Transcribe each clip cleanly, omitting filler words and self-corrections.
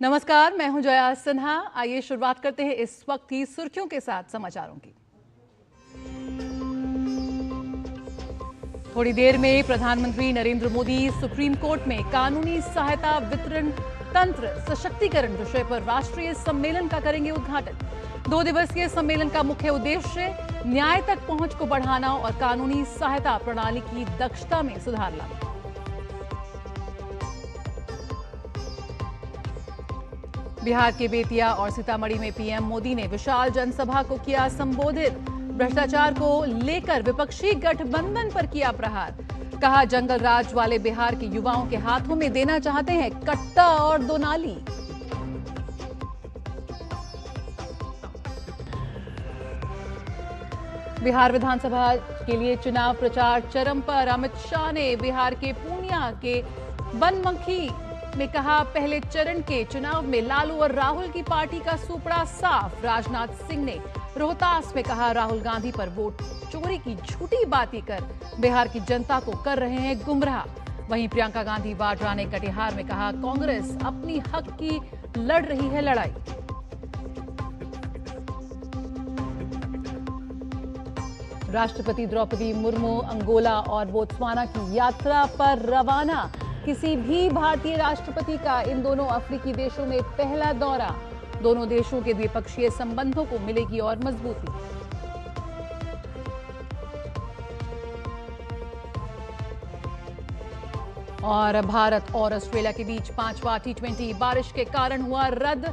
नमस्कार, मैं हूं जया सिन्हा। आइए शुरुआत करते हैं इस वक्त की सुर्खियों के साथ समाचारों की। थोड़ी देर में प्रधानमंत्री नरेंद्र मोदी सुप्रीम कोर्ट में कानूनी सहायता वितरण तंत्र सशक्तिकरण विषय पर राष्ट्रीय सम्मेलन का करेंगे उद्घाटन। 2 दिवसीय सम्मेलन का मुख्य उद्देश्य न्याय तक पहुंच को बढ़ाना और कानूनी सहायता प्रणाली की दक्षता में सुधार लाना। बिहार के बेतिया और सीतामढ़ी में पीएम मोदी ने विशाल जनसभा को किया संबोधित। भ्रष्टाचार को लेकर विपक्षी गठबंधन पर किया प्रहार। कहा, जंगल राज वाले बिहार के युवाओं के हाथों में देना चाहते हैं कट्टा और दोनाली। बिहार विधानसभा के लिए चुनाव प्रचार चरम पर। अमित शाह ने बिहार के पूर्णिया के बनमखी में कहा, पहले चरण के चुनाव में लालू और राहुल की पार्टी का सुपड़ा साफ। राजनाथ सिंह ने रोहतास में कहा, राहुल गांधी पर वोट चोरी की झूठी बातें कर बिहार की जनता को कर रहे हैं गुमराह। वहीं प्रियंका गांधी वाड्रा ने कटिहार में कहा, कांग्रेस अपनी हक की लड़ रही है लड़ाई। राष्ट्रपति द्रौपदी मुर्मू अंगोला और बोत्सवाना की यात्रा पर रवाना। किसी भी भारतीय राष्ट्रपति का इन दोनों अफ्रीकी देशों में पहला दौरा। दोनों देशों के द्विपक्षीय संबंधों को मिलेगी और मजबूती। और भारत और ऑस्ट्रेलिया के बीच 5वां T20 बारिश के कारण हुआ रद्द।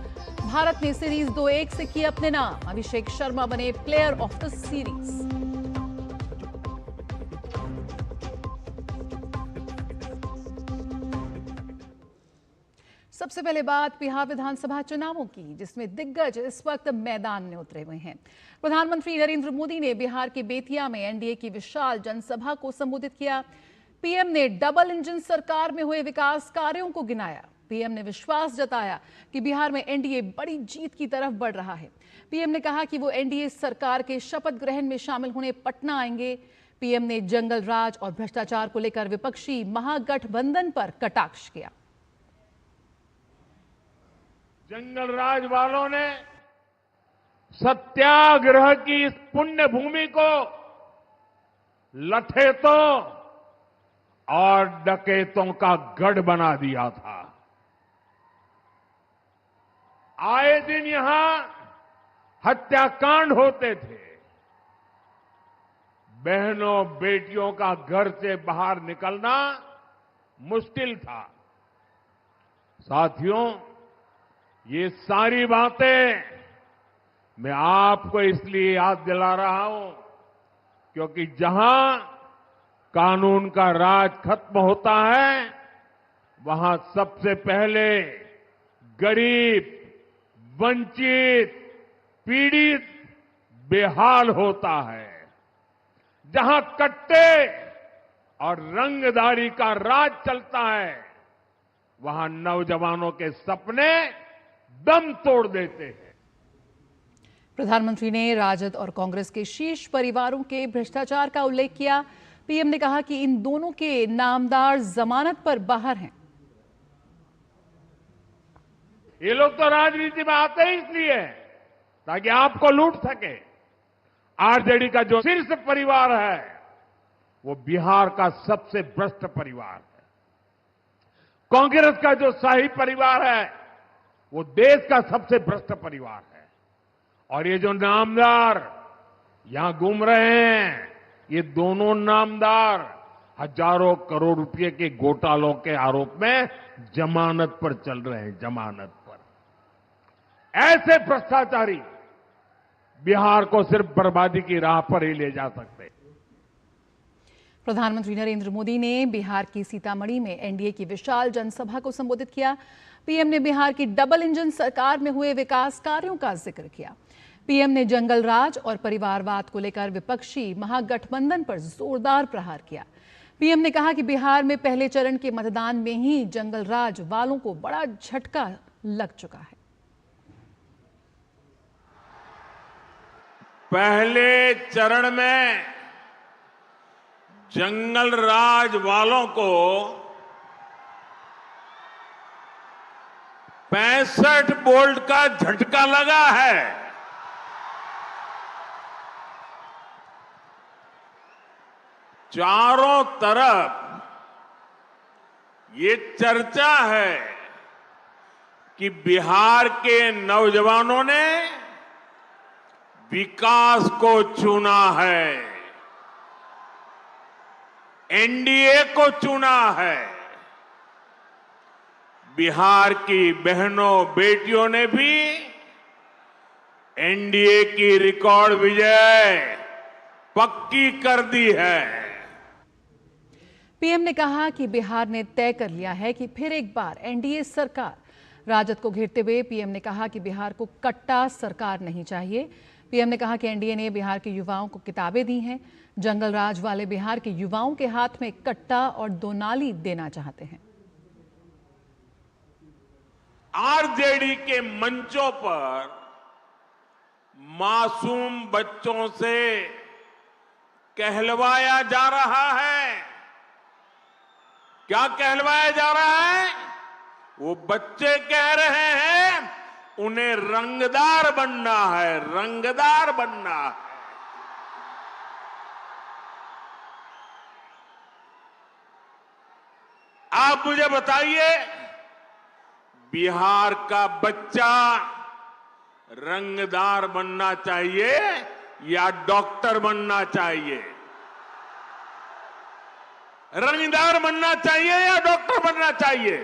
भारत ने सीरीज 2-1 से की अपने नाम। अभिषेक शर्मा बने प्लेयर ऑफ द सीरीज। सबसे पहले बात बिहार विधानसभा चुनावों की, जिसमें दिग्गज इस वक्त मैदान में उतरे हुए हैं। प्रधानमंत्री नरेंद्र मोदी ने बिहार के बेतिया में एनडीए की विशाल जनसभा को संबोधित किया। पीएम ने डबल इंजन सरकार में हुए विकास कार्यों को गिनाया। पीएम ने विश्वास जताया कि बिहार में एनडीए बड़ी जीत की तरफ बढ़ रहा है। पीएम ने कहा कि वो एनडीए सरकार के शपथ ग्रहण में शामिल होने पटना आएंगे। पीएम ने जंगल राज और भ्रष्टाचार को लेकर विपक्षी महागठबंधन पर कटाक्ष किया। जंगल राज वालों ने सत्याग्रह की इस पुण्य भूमि को लठेतों और डकैतों का गढ़ बना दिया था। आए दिन यहां हत्याकांड होते थे। बहनों बेटियों का घर से बाहर निकलना मुश्किल था। साथियों, ये सारी बातें मैं आपको इसलिए याद दिला रहा हूं क्योंकि जहां कानून का राज खत्म होता है, वहां सबसे पहले गरीब, वंचित, पीड़ित बेहाल होता है। जहां कट्टे और रंगदारी का राज चलता है, वहां नौजवानों के सपने दम तोड़ देते हैं। प्रधानमंत्री ने राजद और कांग्रेस के शीर्ष परिवारों के भ्रष्टाचार का उल्लेख किया। पीएम ने कहा कि इन दोनों के नामदार जमानत पर बाहर हैं। ये लोग तो राजनीति में आते ही इसलिए ताकि आपको लूट सके। आरजेडी का जो शीर्ष परिवार है, वो बिहार का सबसे भ्रष्ट परिवार है। कांग्रेस का जो शाही परिवार है, वो देश का सबसे भ्रष्ट परिवार है। और ये जो नामदार यहां घूम रहे हैं, ये दोनों नामदार हजारों करोड़ रुपए के घोटालों के आरोप में जमानत पर चल रहे हैं। जमानत पर ऐसे भ्रष्टाचारी बिहार को सिर्फ बर्बादी की राह पर ही ले जा सकते। प्रधानमंत्री नरेंद्र मोदी ने बिहार की सीतामढ़ी में एनडीए की विशाल जनसभा को संबोधित किया। पीएम ने बिहार की डबल इंजन सरकार में हुए विकास कार्यों का जिक्र किया। पीएम ने जंगल राज और परिवारवाद को लेकर विपक्षी महागठबंधन पर जोरदार प्रहार किया। पीएम ने कहा कि बिहार में पहले चरण के मतदान में ही जंगल राज वालों को बड़ा झटका लग चुका है। पहले चरण में जंगल राज वालों को 65 वोल्ट का झटका लगा है। चारों तरफ ये चर्चा है कि बिहार के नौजवानों ने विकास को चुना है, एनडीए को चुना है। बिहार की बहनों बेटियों ने भी एनडीए की रिकॉर्ड विजय पक्की कर दी है। पीएम ने कहा कि बिहार ने तय कर लिया है कि फिर एक बार एनडीए सरकार। राजद को घेरते हुए पीएम ने कहा कि बिहार को कट्टा सरकार नहीं चाहिए। पीएम ने कहा कि एनडीए ने बिहार के युवाओं को किताबें दी हैं। जंगल राज वाले बिहार के युवाओं के हाथ में कट्टा और दोनाली देना चाहते हैं। आरजेडी के मंचों पर मासूम बच्चों से कहलवाया जा रहा है। क्या कहलवाया जा रहा है? वो बच्चे कह रहे हैं उन्हें रंगदार बनना है, रंगदार बनना है। आप मुझे बताइए, बिहार का बच्चा रंगदार बनना चाहिए या डॉक्टर बनना चाहिए? रंगदार बनना चाहिए या डॉक्टर बनना चाहिए?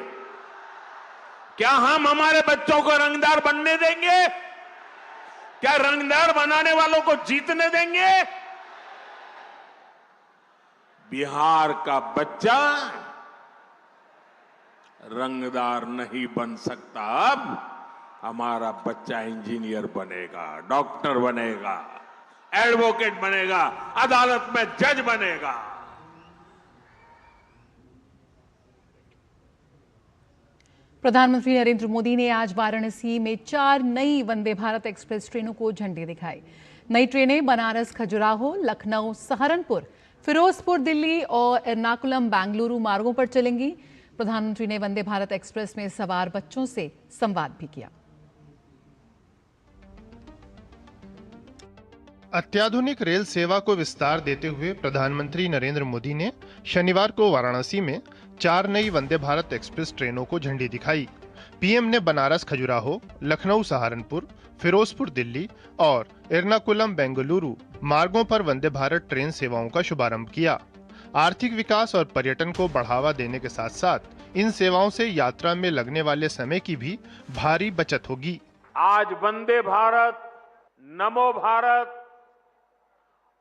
क्या हम हमारे बच्चों को रंगदार बनने देंगे? क्या रंगदार बनाने वालों को जीतने देंगे? बिहार का बच्चा रंगदार नहीं बन सकता। अब हमारा बच्चा इंजीनियर बनेगा, डॉक्टर बनेगा, एडवोकेट बनेगा, अदालत में जज बनेगा। प्रधानमंत्री नरेंद्र मोदी ने आज वाराणसी में 4 नई वंदे भारत एक्सप्रेस ट्रेनों को झंडी दिखाई। नई ट्रेनें बनारस खजुराहो, लखनऊ सहारनपुर, फिरोजपुर दिल्ली और एर्नाकुलम बेंगलुरु मार्गों पर चलेंगी। प्रधानमंत्री ने वंदे भारत एक्सप्रेस में सवार बच्चों से संवाद भी किया। अत्याधुनिक रेल सेवा को विस्तार देते हुए प्रधानमंत्री नरेंद्र मोदी ने शनिवार को वाराणसी में 4 नई वंदे भारत एक्सप्रेस ट्रेनों को झंडी दिखाई। पीएम ने बनारस खजुराहो, लखनऊ सहारनपुर, फिरोजपुर दिल्ली और एर्नाकुलम बेंगलुरु मार्गों पर वंदे भारत ट्रेन सेवाओं का शुभारंभ किया। आर्थिक विकास और पर्यटन को बढ़ावा देने के साथ साथ इन सेवाओं से यात्रा में लगने वाले समय की भी भारी बचत होगी। आज वंदे भारत, नमो भारत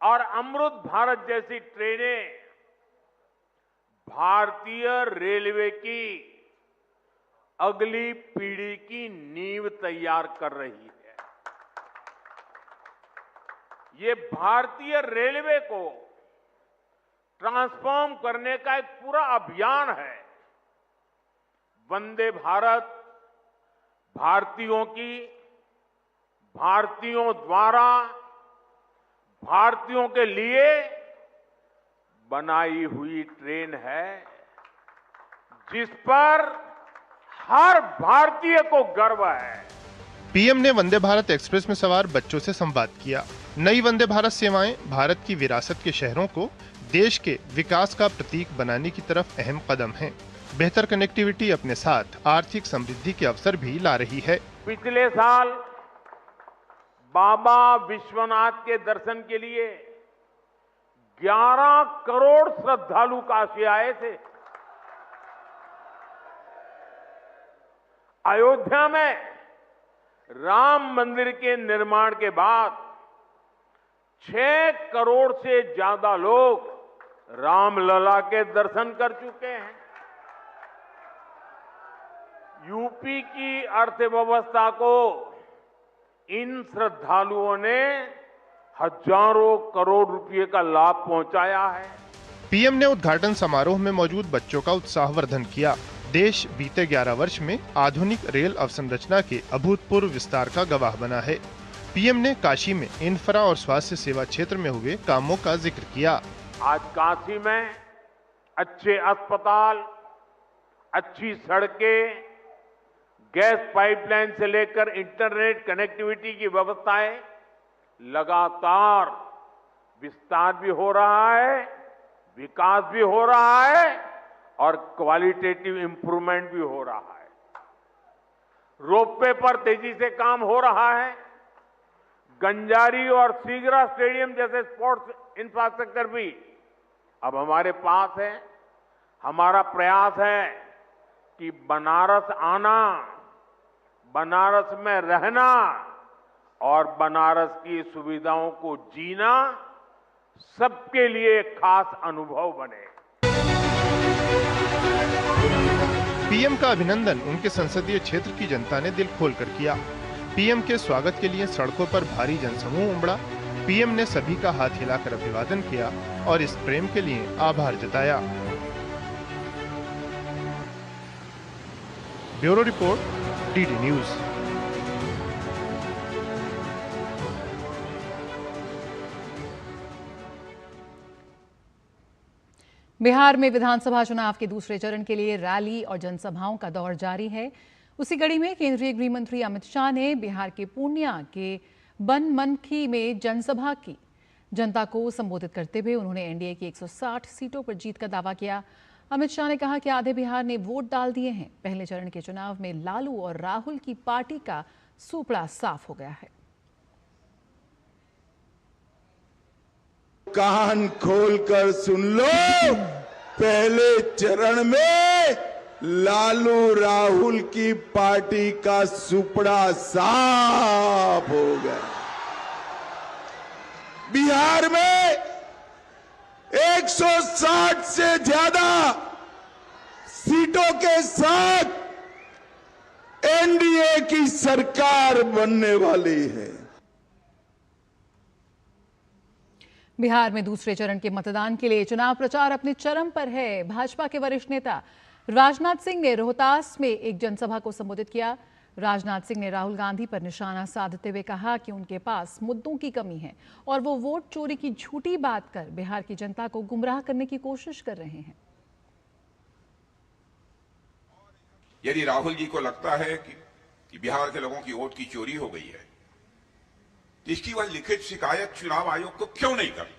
और अमृत भारत जैसी ट्रेनें भारतीय रेलवे की अगली पीढ़ी की नींव तैयार कर रही है। ये भारतीय रेलवे को ट्रांसफॉर्म करने का एक पूरा अभियान है। वंदे भारत भारतीयों की, भारतीयों द्वारा, भारतीयों के लिए बनाई हुई ट्रेन है, जिस पर हर भारतीय को गर्व है। पीएम ने वंदे भारत एक्सप्रेस में सवार बच्चों से संवाद किया। नई वंदे भारत सेवाएं भारत की विरासत के शहरों को देश के विकास का प्रतीक बनाने की तरफ अहम कदम हैं। बेहतर कनेक्टिविटी अपने साथ आर्थिक समृद्धि के अवसर भी ला रही है। पिछले साल बाबा विश्वनाथ के दर्शन के लिए 11 करोड़ श्रद्धालु काशी आए थे। अयोध्या में राम मंदिर के निर्माण के बाद 6 करोड़ से ज्यादा लोग रामलला के दर्शन कर चुके हैं। यूपी की अर्थव्यवस्था को इन श्रद्धालुओं ने हजारों करोड़ रुपए का लाभ पहुंचाया है। पीएम ने उद्घाटन समारोह में मौजूद बच्चों का उत्साहवर्धन किया। देश बीते 11 वर्ष में आधुनिक रेल अवसंरचना के अभूतपूर्व विस्तार का गवाह बना है। पीएम ने काशी में इंफ्रा और स्वास्थ्य सेवा क्षेत्र में हुए कामों का जिक्र किया। आज काशी में अच्छे अस्पताल, अच्छी सड़कें, गैस पाइपलाइन से लेकर इंटरनेट कनेक्टिविटी की व्यवस्थाएं लगातार विस्तार भी हो रहा है, विकास भी हो रहा है और क्वालिटेटिव इंप्रूवमेंट भी हो रहा है। रोपवे पर तेजी से काम हो रहा है। गंजारी और सीगरा स्टेडियम जैसे स्पोर्ट्स इंफ्रास्ट्रक्चर भी अब हमारे पास है। हमारा प्रयास है कि बनारस आना, बनारस में रहना और बनारस की सुविधाओं को जीना सबके लिए खास अनुभव बने। पीएम का अभिनंदन उनके संसदीय क्षेत्र की जनता ने दिल खोलकर किया। पीएम के स्वागत के लिए सड़कों पर भारी जनसमूह उमड़ा। पीएम ने सभी का हाथ हिलाकर अभिवादन किया और इस प्रेम के लिए आभार जताया। Bureau report, DD news. Bihar में विधानसभा चुनाव के दूसरे चरण के लिए रैली और जनसभाओं का दौर जारी है। उसी कड़ी में केंद्रीय गृह मंत्री अमित शाह ने बिहार के पूर्णिया के बनमनखी में जनसभा की। जनता को संबोधित करते हुए उन्होंने एनडीए की 160 सीटों पर जीत का दावा किया। अमित शाह ने कहा कि आधे बिहार ने वोट डाल दिए हैं। पहले चरण के चुनाव में लालू और राहुल की पार्टी का सूपड़ा साफ हो गया है। कान खोलकर सुन लो, पहले चरण में लालू राहुल की पार्टी का सुपड़ा साफ हो गया। बिहार में 160 से ज्यादा सीटों के साथ एनडीए की सरकार बनने वाली है। बिहार में दूसरे चरण के मतदान के लिए चुनाव प्रचार अपने चरम पर है। भाजपा के वरिष्ठ नेता राजनाथ सिंह ने रोहतास में एक जनसभा को संबोधित किया। राजनाथ सिंह ने राहुल गांधी पर निशाना साधते हुए कहा कि उनके पास मुद्दों की कमी है और वो वोट चोरी की झूठी बात कर बिहार की जनता को गुमराह करने की कोशिश कर रहे हैं। यदि राहुल जी को लगता है कि बिहार के लोगों की वोट की चोरी हो गई है, तो इसकी वह लिखित शिकायत चुनाव आयोग को क्यों नहीं करते?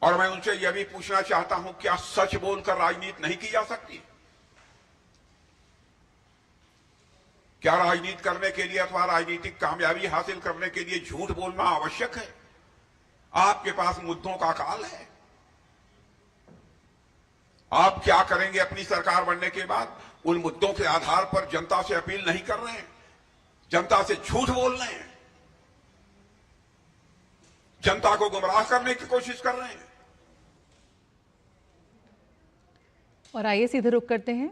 और मैं उनसे यह भी पूछना चाहता हूं, क्या सच बोलकर राजनीति नहीं की जा सकती? क्या राजनीति करने के लिए अथवा राजनीतिक कामयाबी हासिल करने के लिए झूठ बोलना आवश्यक है? आपके पास मुद्दों का काल है। आप क्या करेंगे अपनी सरकार बनने के बाद? उन मुद्दों के आधार पर जनता से अपील नहीं कर रहे हैं, जनता से झूठ बोल रहे हैं, जनता को गुमराह करने की कोशिश कर रहे हैं। और आइए सीधे रुख करते हैं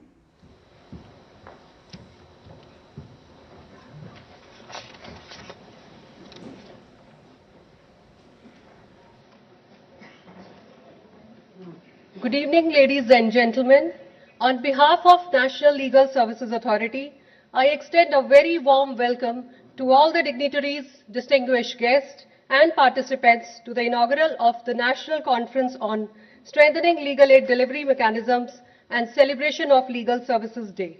Good evening, ladies and gentlemen. On behalf of National Legal Services Authority, I extend a very warm welcome to all the dignitaries, distinguished guests, and participants to the inaugural of the National Conference on Strengthening Legal Aid Delivery Mechanisms and Celebration of Legal Services Day.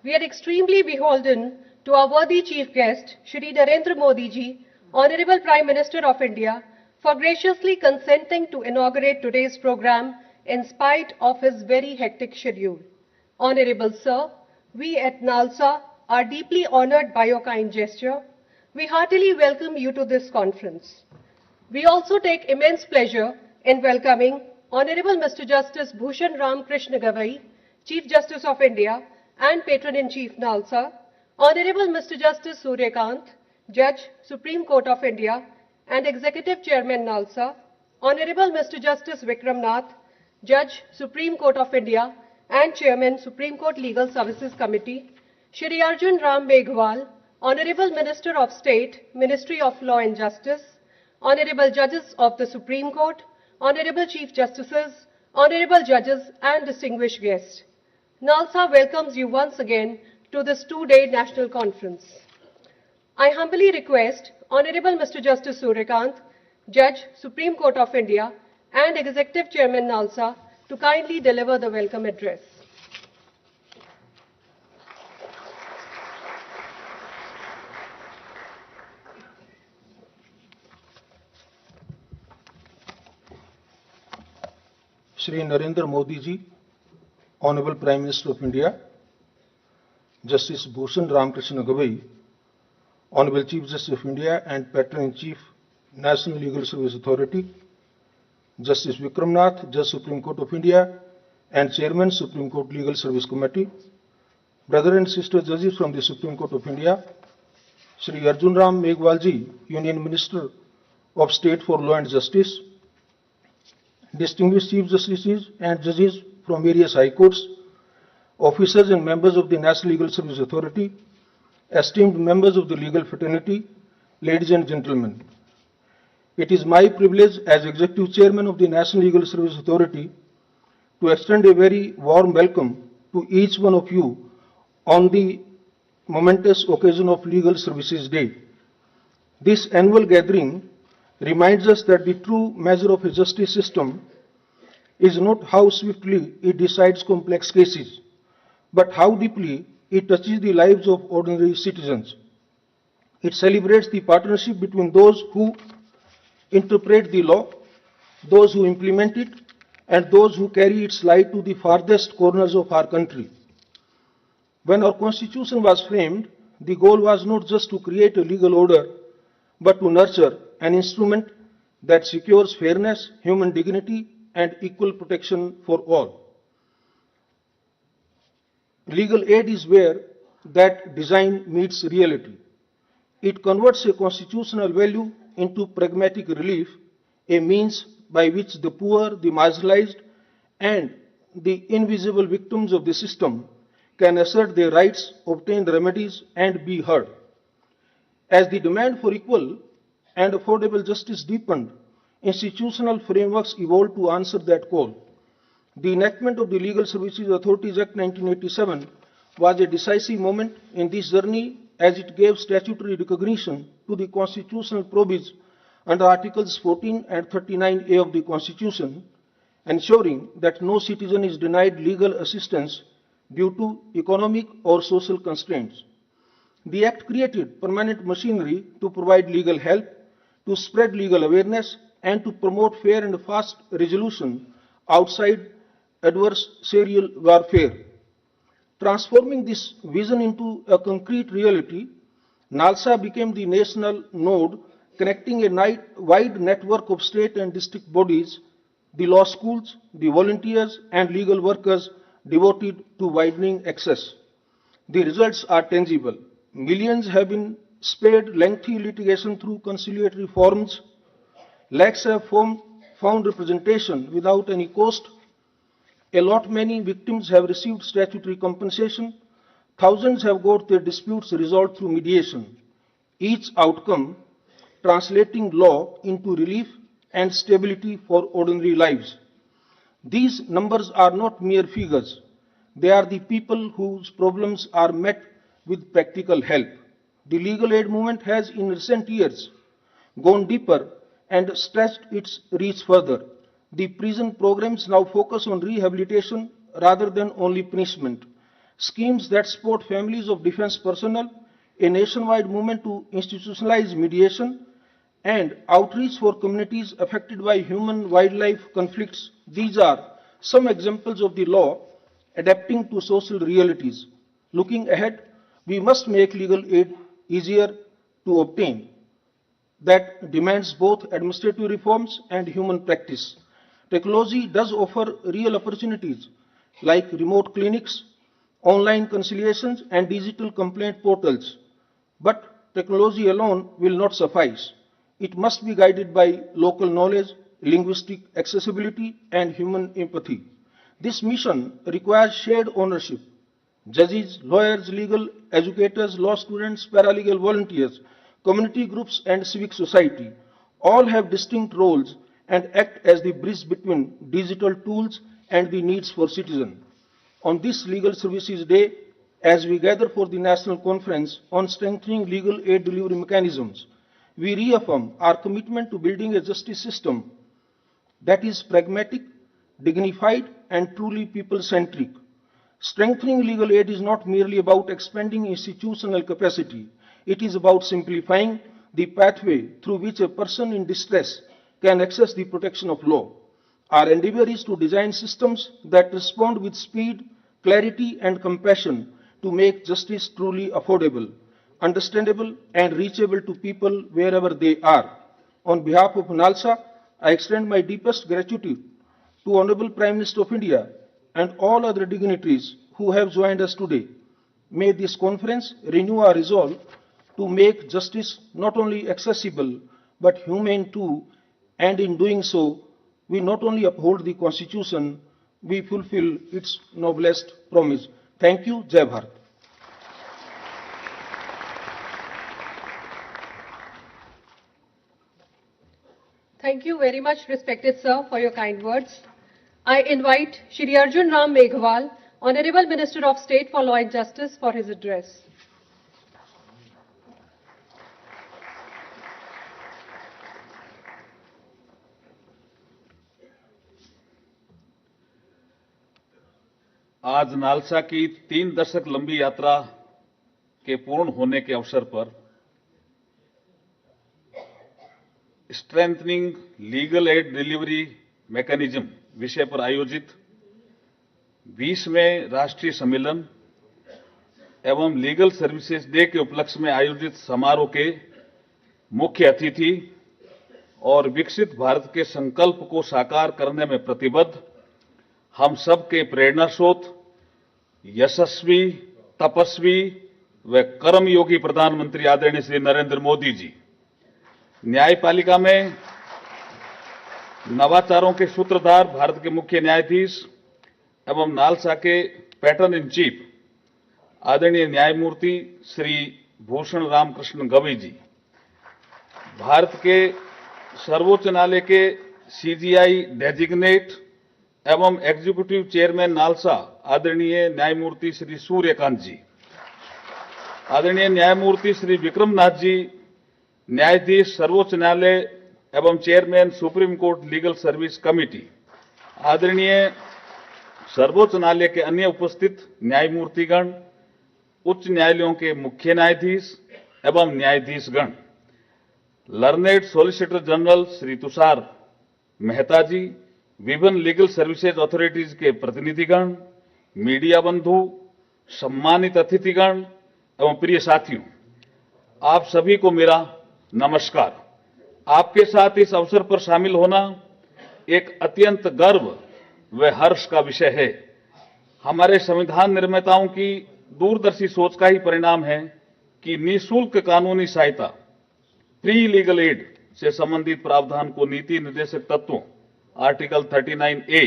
We are extremely beholden to our worthy Chief Guest, Shri Narendra Modi ji, Honorable Prime Minister of India, for graciously consenting to inaugurate today's program in spite of his very hectic schedule. Honorable Sir, we at NALSA are deeply honored by your kind gesture. We heartily welcome you to this conference. We also take immense pleasure in welcoming Honorable Mr. Justice Bhushan Ram Krishna Gavai, Chief Justice of India and Patron-in-Chief NALSA, Honorable Mr. Justice Suryakant, Judge, Supreme Court of India and Executive Chairman NALSA, Honorable Mr. Justice Vikram Nath, Judge, Supreme Court of India and Chairman, Supreme Court Legal Services Committee, Shri Arjun Ram Meghwal, Honorable Minister of State, Ministry of Law and Justice, Honorable Judges of the Supreme Court, Honorable Chief Justices, Honorable Judges and distinguished guests. NALSA welcomes you once again to this two-day national conference. I humbly request Honorable Mr. Justice Suryakant, Judge, Supreme Court of India and Executive Chairman NALSA to kindly deliver the welcome address. Shri Narendra Modi ji, Honorable Prime Minister of India, Justice Bhushan Ramakrishna Gavai, Honorable Chief Justice of India and Patron-in-Chief, National Legal Service Authority, Justice Vikram Nath, Judge Supreme Court of India and Chairman Supreme Court Legal Service Committee, brother and sister judges from the Supreme Court of India, Shri Arjun Ram Meghwal ji, Union Minister of State for Law and Justice, distinguished Chief Justices and judges from various high courts, officers and members of the National Legal Service Authority, esteemed members of the legal fraternity, ladies and gentlemen. It is my privilege as Executive Chairman of the National Legal Service Authority to extend a very warm welcome to each one of you on the momentous occasion of Legal Services Day. This annual gathering reminds us that the true measure of a justice system is not how swiftly it decides complex cases, but how deeply it touches the lives of ordinary citizens. It celebrates the partnership between those who interpret the law, those who implement it, and those who carry its light to the farthest corners of our country. When our Constitution was framed, the goal was not just to create a legal order, but to nurture an instrument that secures fairness, human dignity, and equal protection for all. Legal aid is where that design meets reality. It converts a constitutional value into pragmatic relief, a means by which the poor, the marginalized, and the invisible victims of the system can assert their rights, obtain remedies, and be heard. As the demand for equal and affordable justice deepened, institutional frameworks evolved to answer that call. The enactment of the Legal Services Authorities Act 1987 was a decisive moment in this journey, as it gave statutory recognition to the constitutional provisions under Articles 14 and 39A of the Constitution, ensuring that no citizen is denied legal assistance due to economic or social constraints. The Act created permanent machinery to provide legal help, to spread legal awareness, and to promote fair and fast resolution outside adversarial warfare. Transforming this vision into a concrete reality, NALSA became the national node connecting a wide network of state and district bodies, the law schools, the volunteers, and legal workers devoted to widening access. The results are tangible. Millions have been spared lengthy litigation through conciliatory forums. Lakhs have found representation without any cost. A lot many victims have received statutory compensation. Thousands have got their disputes resolved through mediation. Each outcome translating law into relief and stability for ordinary lives. These numbers are not mere figures. They are the people whose problems are met with practical help. The legal aid movement has in recent years gone deeper and stretched its reach further. The prison programs now focus on rehabilitation rather than only punishment. Schemes that support families of defense personnel, a nationwide movement to institutionalize mediation, and outreach for communities affected by human-wildlife conflicts. These are some examples of the law adapting to social realities. Looking ahead, we must make legal aid easier to obtain. That demands both administrative reforms and human practice. Technology does offer real opportunities like remote clinics, online conciliations, and digital complaint portals. But technology alone will not suffice. It must be guided by local knowledge, linguistic accessibility, and human empathy. This mission requires shared ownership. Judges, lawyers, legal educators, law students, paralegal volunteers, community groups, and civic society all have distinct roles and act as the bridge between digital tools and the needs for citizens. On this Legal Services Day, as we gather for the National Conference on strengthening legal aid delivery mechanisms, we reaffirm our commitment to building a justice system that is pragmatic, dignified and truly people-centric. Strengthening legal aid is not merely about expanding institutional capacity. It is about simplifying the pathway through which a person in distress can access the protection of law. Our endeavor is to design systems that respond with speed, clarity, and compassion to make justice truly affordable, understandable, and reachable to people wherever they are. On behalf of NALSA, I extend my deepest gratitude to Honorable Prime Minister of India and all other dignitaries who have joined us today. May this conference renew our resolve to make justice not only accessible but humane too, and in doing so, we not only uphold the Constitution, we fulfill its noblest promise. Thank you. Jai Bharat. Thank you very much, respected sir, for your kind words. I invite Shri Arjun Ram Meghwal, Honorable Minister of State for Law and Justice, for his address. आज NALSA की 3 दशक लंबी यात्रा के पूर्ण होने के अवसर पर strengthening legal aid delivery mechanism विषय पर आयोजित 20वें राष्ट्रीय सम्मेलन एवं लीगल सर्विसेज डे के उपलक्ष्य में आयोजित समारोह के मुख्य अतिथि और विकसित भारत के संकल्प को साकार करने में प्रतिबद्ध हम सबके प्रेरणा स्रोत, यशस्वी, तपस्वी व कर्मयोगी प्रधानमंत्री आदरणीय श्री नरेंद्र मोदी जी, न्यायपालिका में नवाचारों के सूत्रधार भारत के मुख्य न्यायाधीश एवं नालसा के पैटर्न इन चीफ आदरणीय न्यायमूर्ति श्री भूषण रामकृष्ण गवई जी, भारत के सर्वोच्च न्यायालय के सीजीआई डेजिग्नेट एवं एग्जीक्यूटिव चेयरमैन नालसा आदरणीय न्यायमूर्ति श्री सूर्यकांत जी, आदरणीय न्यायमूर्ति श्री विक्रमनाथ जी, न्यायाधीश सर्वोच्च न्यायालय एवं chairman supreme court legal service committee, आदरणीय सर्वोच्च न्यायालय के अन्य उपस्थित न्यायमूर्तिगण, उच्च न्यायालयों के मुख्य न्यायाधीश एवं न्यायाधीशगण, learned solicitor general Shri Tushar Mehta ji, विभिन्न लीगल सर्विसेज अथॉरिटीज के प्रतिनिधिगण, मीडिया बंधु, सम्मानित अतिथिगण एवं प्रिय साथियों, आप सभी को मेरा नमस्कार। आपके साथ इस अवसर पर शामिल होना एक अत्यंत गर्व व हर्ष का विषय है। हमारे संविधान निर्माताओं की दूरदर्शी सोच का ही परिणाम है कि निःशुल्क कानूनी सहायता, फ्री लीगल एड से संबंधित प्रावधान को नीति निर्देशक तत्वों आर्टिकल 39A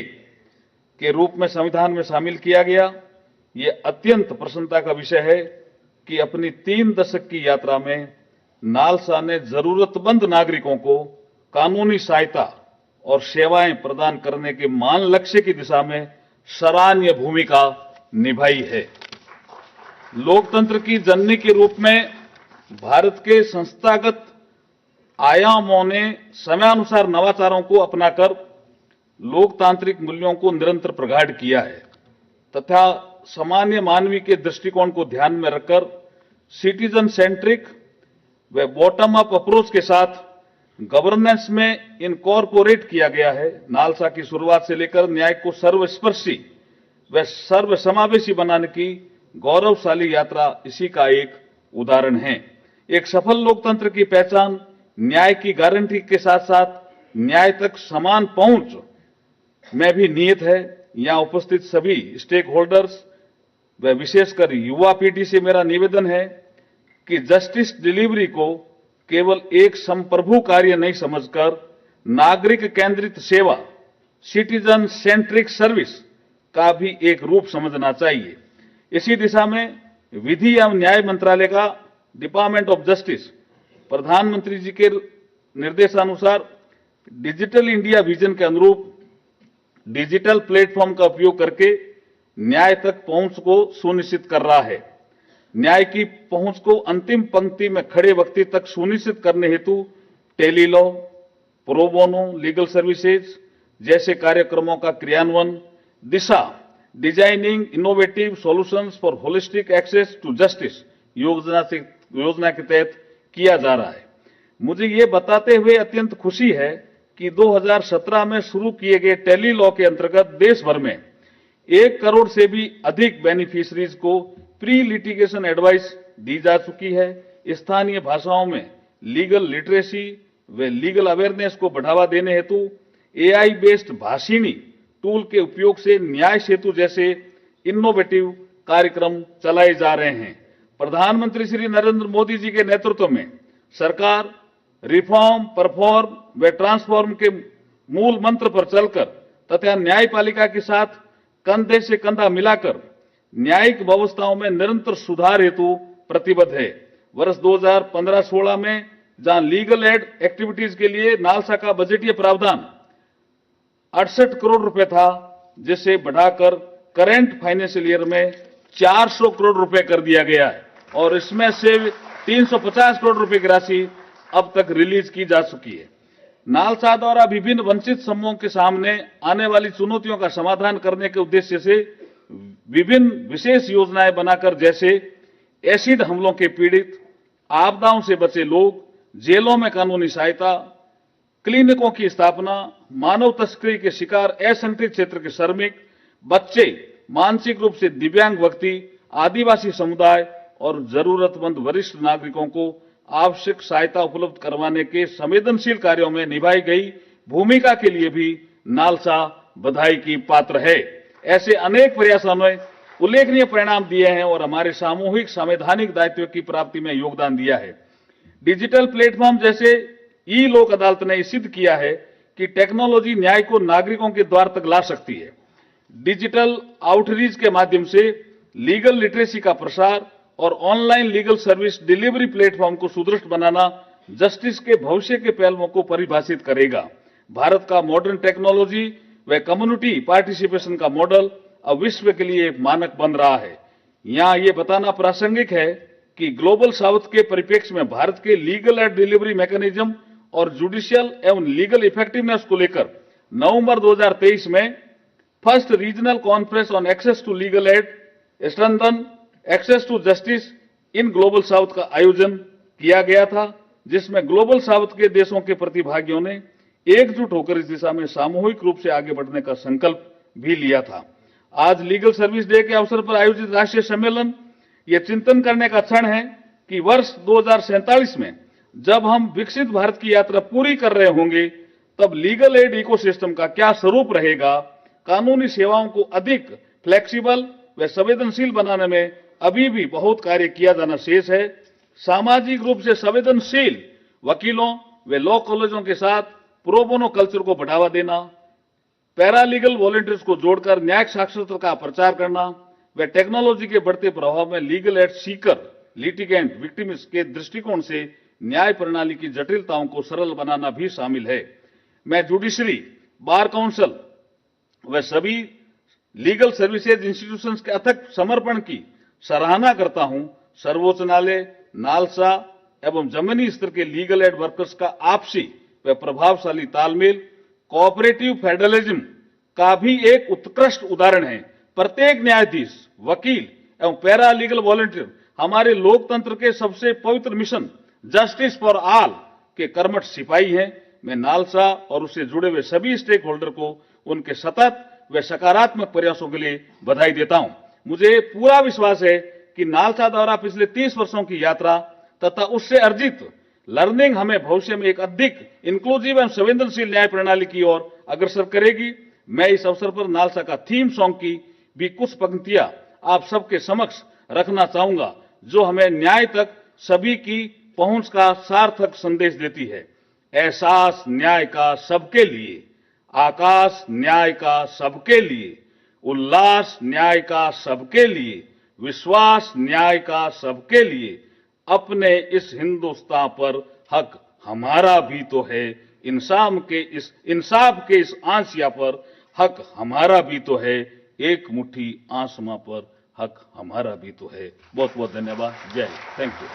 के रूप में संविधान में शामिल किया गया। ये अत्यंत प्रसन्नता का विषय है कि अपनी 3 दशक की यात्रा में नालसा ने जरूरतमंद नागरिकों को कानूनी सहायता और सेवाएं प्रदान करने के मान लक्ष्य की दिशा में सराहनीय भूमिका निभाई है। लोकतंत्र की जननी के रूप में भारत के संस्थागत आयामों ने समयानुसार नवाचारों को अपनाकर लोकतांत्रिक मूल्यों को निरंतर प्रगाढ़ किया है तथा सामान्य मानवीय के दृष्टिकोण को ध्यान में रखकर सिटीजन सेंट्रिक व बॉटम अप अप्रोच के साथ गवर्नेंस में इनकॉर्पोरेट किया गया है। नालसा की शुरुआत से लेकर न्याय को सर्वस्पर्शी व सर्वसमावेशी बनाने की गौरवशाली यात्रा इसी का एक उदाहरण है। एक सफल लोकतंत्र की पहचान न्याय की गारंटी के साथ साथ न्याय तक समान पहुंच में भी निहित है। यहां उपस्थित सभी स्टेक होल्डर्स व विशेषकर युवा पीढ़ी से मेरा निवेदन है कि जस्टिस डिलीवरी को केवल एक संप्रभु कार्य नहीं समझकर नागरिक केंद्रित सेवा, सिटीजन सेंट्रिक सर्विस का भी एक रूप समझना चाहिए। इसी दिशा में विधि एवं न्याय मंत्रालय का डिपार्टमेंट ऑफ जस्टिस प्रधानमंत्री जी के निर्देशानुसार डिजिटल इंडिया विजन के अनुरूप डिजिटल प्लेटफॉर्म का उपयोग करके न्याय तक पहुंच को सुनिश्चित कर रहा है। न्याय की पहुंच को अंतिम पंक्ति में खड़े व्यक्ति तक सुनिश्चित करने हेतु tele law, pro bono legal services, जैसे कार्यक्रमों का क्रियान्वयन Disha designing innovative solutions for holistic access to justice योजना के तहत किया जा रहा है। मुझे ये बताते हुए अत्यंत खुशी है कि 2017 में शुरू किए गए टेली लॉ के अंतर्गत देश भर में 1 करोड़ से भी अधिक बेनिफिशरीज को प्री लिटिगेशन एडवाइस दी जा चुकी है। स्थानीय भाषाओं में लीगल लिटरेसी व लीगल अवेयरनेस को बढ़ावा देने हेतु AI बेस्ड भाषिणी टूल के उपयोग से न्याय सेतु जैसे इनोवेटिव कार्यक्रम चलाए जा रहे हैं। प्रधानमंत्री श्री नरेंद्र मोदी जी के नेतृत्व में सरकार रिफॉर्म, परफॉर्म व ट्रांसफॉर्म के मूल मंत्र पर चलकर तथा न्यायपालिका के साथ कंधे से कंधा मिलाकर न्यायिक व्यवस्थाओं में निरंतर सुधार हेतु प्रतिबद्ध है। वर्ष 2015-16 में जहां लीगल एड एक्टिविटीज के लिए नालसा का बजटीय प्रावधान 68 करोड़ रुपए था, जिसे बढ़ाकर करंट फाइनेंशियल ईयर में 400 करोड़ रुपए कर दिया गया है और इसमें से 350 करोड़ रुपए की राशि अब तक रिलीज की जा चुकी है। नालसा द्वारा विभिन्न वंचित समूहों के सामने आने वाली चुनौतियों का समाधान करने के उद्देश्य से विभिन्न विशेष योजनाएं बनाकर, जैसे एसिड हमलों के पीड़ित, आपदाओं से बचे लोग, जेलों में कानूनी सहायता, क्लिनिकों की स्थापना, मानव तस्करी के शिकार असंगठित क्षेत्र के श्रमिक, बच्चे, मानसिक रूप से दिव्यांग व्यक्ति, आदिवासी समुदाय और जरूरतमंद वरिष्ठ नागरिकों को आवश्यक सहायता उपलब्ध करवाने के संवेदनशील कार्यों में निभाई गई भूमिका के लिए भी नालसा बधाई की पात्र है। ऐसे अनेक प्रयासों ने उल्लेखनीय परिणाम दिए हैं और हमारे सामूहिक संवैधानिक दायित्व की प्राप्ति में योगदान दिया है। डिजिटल प्लेटफॉर्म जैसे ई लोक अदालत ने सिद्ध किया है कि टेक्नोलॉजी न्याय को नागरिकों के द्वार तक ला सकती है। डिजिटल आउटरीच के माध्यम से लीगल लिटरेसी का प्रसार और online legal service delivery platform को सुदृढ़ बनाना जस्टिस के भविष्य के पहलुओं को परिभाषित करेगा। भारत का मॉडर्न टेक्नोलॉजी व कम्युनिटी पार्टिसिपेशन का मॉडल अब विश्व के लिए एक मानक बन रहा है। यहाँ ये बताना प्रासंगिक है कि ग्लोबल साउथ के परिप्रेक्ष्य में भारत के लीगल एड डिलीवरी मैकेनिज्म और जुडिशियल एवं लीगल इफेक्टिवनेस को लेकर नवंबर 2023 में first regional conference on access to legal aid strengthen access to justice in global south का आयोजन किया गया था, जिसमें ग्लोबल साउथ के देशों के प्रतिभागियों ने एकजुट होकर इस दिशा में सामूहिक रूप से आगे बढ़ने का संकल्प भी लिया था। आज लीगल सर्विस डे के अवसर पर आयोजित राष्ट्रीय सम्मेलन ये चिंतन करने का क्षण है कि वर्ष 2047 में जब हम विकसित भारत की यात्रा पूरी कर रहे होंगे, तब लीगल एड इकोसिस्टम का क्या स्वरूप रहेगा। कानूनी सेवाओं को अधिक फ्लेक्सिबल व संवेदनशील बनाने में अभी भी बहुत कार्य किया जाना शेष है। सामाजिक रूप से संवेदनशील वकीलों व लॉ कॉलेजों के साथ प्रो बोनो कल्चर को बढ़ावा देना, पैरालीगल वॉलंटियर्स को जोड़कर न्यायिक साक्षरता का प्रचार करना व टेक्नोलॉजी के बढ़ते प्रभाव में legal aid Sikar, litigant, victims के दृष्टिकोण से न्याय प्रणाली की जटिलताओं को सरल बनाना भी शामिल है। मैं जुडिशरी, बार काउंसिल व सभी लीगल सर्विसेज इंस्टीट्यूशंस के अथक समर्पण की सराहना करता हूं। सर्वोच्च न्यायालय, नालसा एवं जमीनी स्तर के लीगल एड वर्कर्स का आपसी व प्रभावशाली तालमेल कोऑपरेटिव फेडरलिज्म का भी एक उत्कृष्ट उदाहरण है। प्रत्येक न्यायाधीश, वकील एवं पैरा लीगल वॉलंटियर हमारे लोकतंत्र के सबसे पवित्र मिशन जस्टिस फॉर ऑल के कर्मठ सिपाही हैं। मैं नालसा और उससे जुड़े हुए सभी स्टेक होल्डर को उनके सतत व सकारात्मक प्रयासों के लिए बधाई देता हूं। मुझे पूरा विश्वास है कि नालसा द्वारा पिछले 30 वर्षों की यात्रा तथा उससे अर्जित लर्निंग हमें भविष्य में एक अधिक इंक्लूसिव एवं संवेदनशील न्याय प्रणाली की ओर अग्रसर करेगी। मैं इस अवसर पर नालसा का थीम सॉन्ग की भी कुछ पंक्तियां आप सबके समक्ष रखना चाहूंगा, जो हमें न्याय तक सभी की पहुंच का सार्थक संदेश देती है। एहसास न्याय का सबके लिए, आकाश न्याय का सबके लिए, उल्लास न्याय का सबके लिए, विश्वास न्याय का सबके लिए, अपने इस हिंदुस्तान पर हक हमारा भी तो है, इंसाफ के इस आसिया पर हक हमारा भी तो है, एक मुट्ठी आसमां पर हक हमारा भी तो है। बहुत बहुत धन्यवाद। जय Hind. Thank you.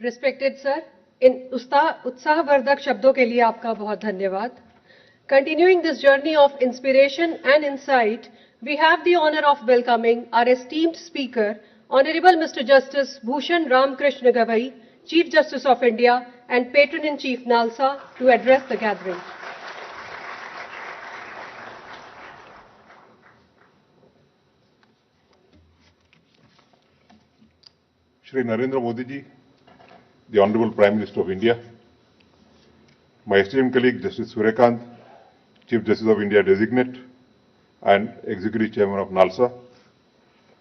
Respected sir, in उत्साहवर्धक शब्दों के लिए आपका बहुत धन्यवाद. Continuing this journey of inspiration and insight, we have the honor of welcoming our esteemed speaker, Honorable Mr. Justice Bhushan Ram Krishna Gavai, Chief Justice of India and Patron-in-Chief NALSA, to address the gathering. Shri Narendra Modi ji, the Honorable Prime Minister of India, my esteemed colleague Justice Suryakant, Chief Justice of India Designate and Executive Chairman of NALSA,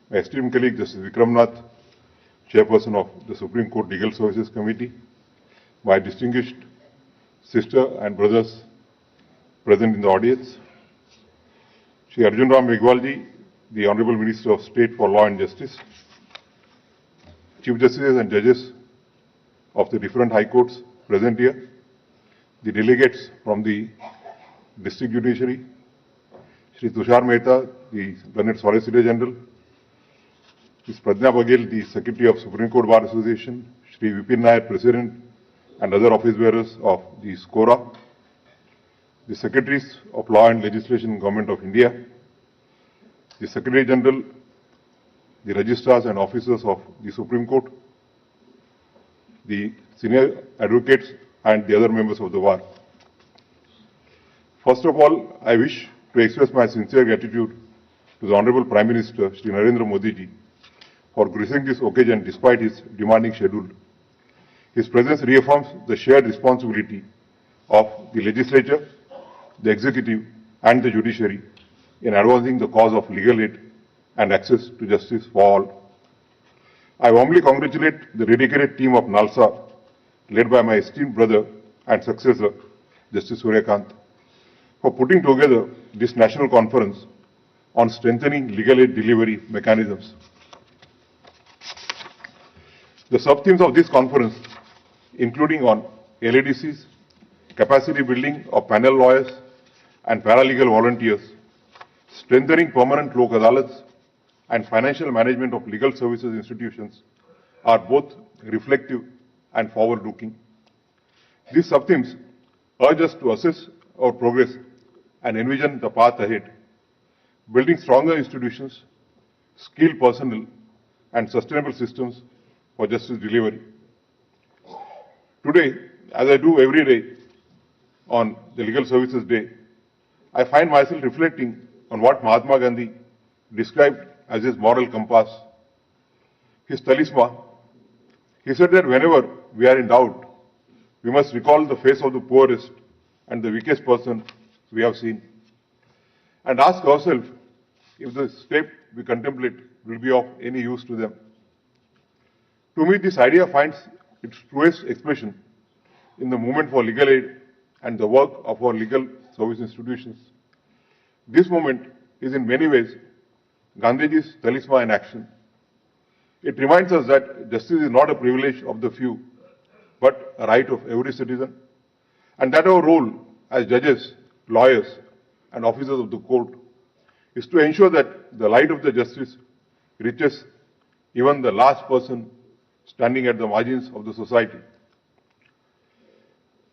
my esteemed colleague Justice Vikram Nath, Chairperson of the Supreme Court Legal Services Committee, my distinguished sister and brothers present in the audience, Shri Arjun Ram Meghwal ji, the Honorable Minister of State for Law and Justice, Chief Justices and Judges of the different High Courts present here, the delegates from the District Judiciary, Shri Tushar Mehta, the Learned Solicitor General, Ms. Pradnya Baghel, the Secretary of Supreme Court Bar Association, Shri Vipin Nair, President, and other office bearers of the SCORA, the Secretaries of Law and Legislation, Government of India, the Secretary General, the registrars and officers of the Supreme Court, the senior advocates and the other members of the bar. First of all, I wish to express my sincere gratitude to the Honorable Prime Minister, Shri Narendra Modi ji, for gracing this occasion despite his demanding schedule. His presence reaffirms the shared responsibility of the legislature, the executive and the judiciary in advancing the cause of legal aid and access to justice for all. I warmly congratulate the dedicated team of NALSA, led by my esteemed brother and successor, Justice Suryakant, for putting together this national conference on strengthening legal aid delivery mechanisms. The sub-themes of this conference, including on LADCs, capacity building of panel lawyers and paralegal volunteers, strengthening permanent lok adalats, and financial management of legal services institutions, are both reflective and forward-looking. These sub-themes urge us to assess our progress and envision the path ahead, building stronger institutions, skilled personnel, and sustainable systems for justice delivery. Today, as I do every day on the Legal Services Day, I find myself reflecting on what Mahatma Gandhi described as his moral compass, his talisman. He said that whenever we are in doubt, we must recall the face of the poorest and the weakest person we have seen, and ask ourselves if the step we contemplate will be of any use to them. To me, this idea finds its truest expression in the movement for legal aid and the work of our legal service institutions. This movement is in many ways Gandhiji's talisman in action. It reminds us that justice is not a privilege of the few, but a right of every citizen, and that our role as judges, lawyers, and officers of the court is to ensure that the light of the justice reaches even the last person standing at the margins of the society.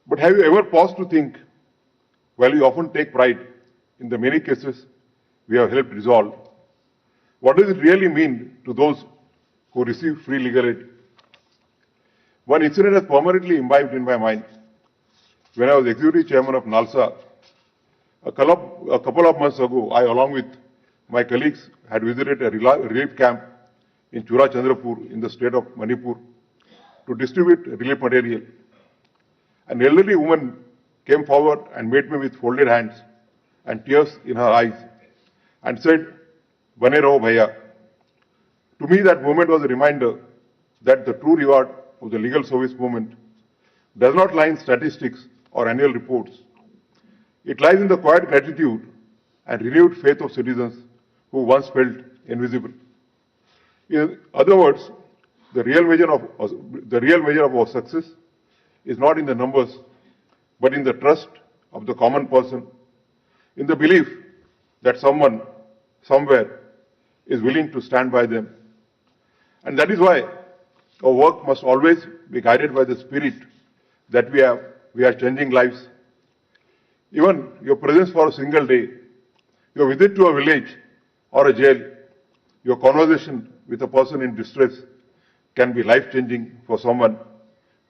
But have you ever paused to think, while we often take pride in the many cases we have helped resolve, what does it really mean to those who receive free legal aid? One incident has permanently imbibed in my mind. When I was Executive Chairman of NALSA, a couple of months ago, I, along with my colleagues, had visited a relief camp in Chura Chandrapur in the state of Manipur to distribute relief material. An elderly woman came forward and met me with folded hands and tears in her eyes and said, "Bane raho bhaiya." To me, that moment was a reminder that the true reward of the legal service movement does not lie in statistics or annual reports. It lies in the quiet gratitude and renewed faith of citizens who once felt invisible. In other words, the real measure of our success is not in the numbers, but in the trust of the common person, in the belief that someone, somewhere, is willing to stand by them. And that is why Our work must always be guided by the spirit that we are changing lives. Even your presence for a single day, your visit to a village or a jail, your conversation with a person in distress can be life-changing for someone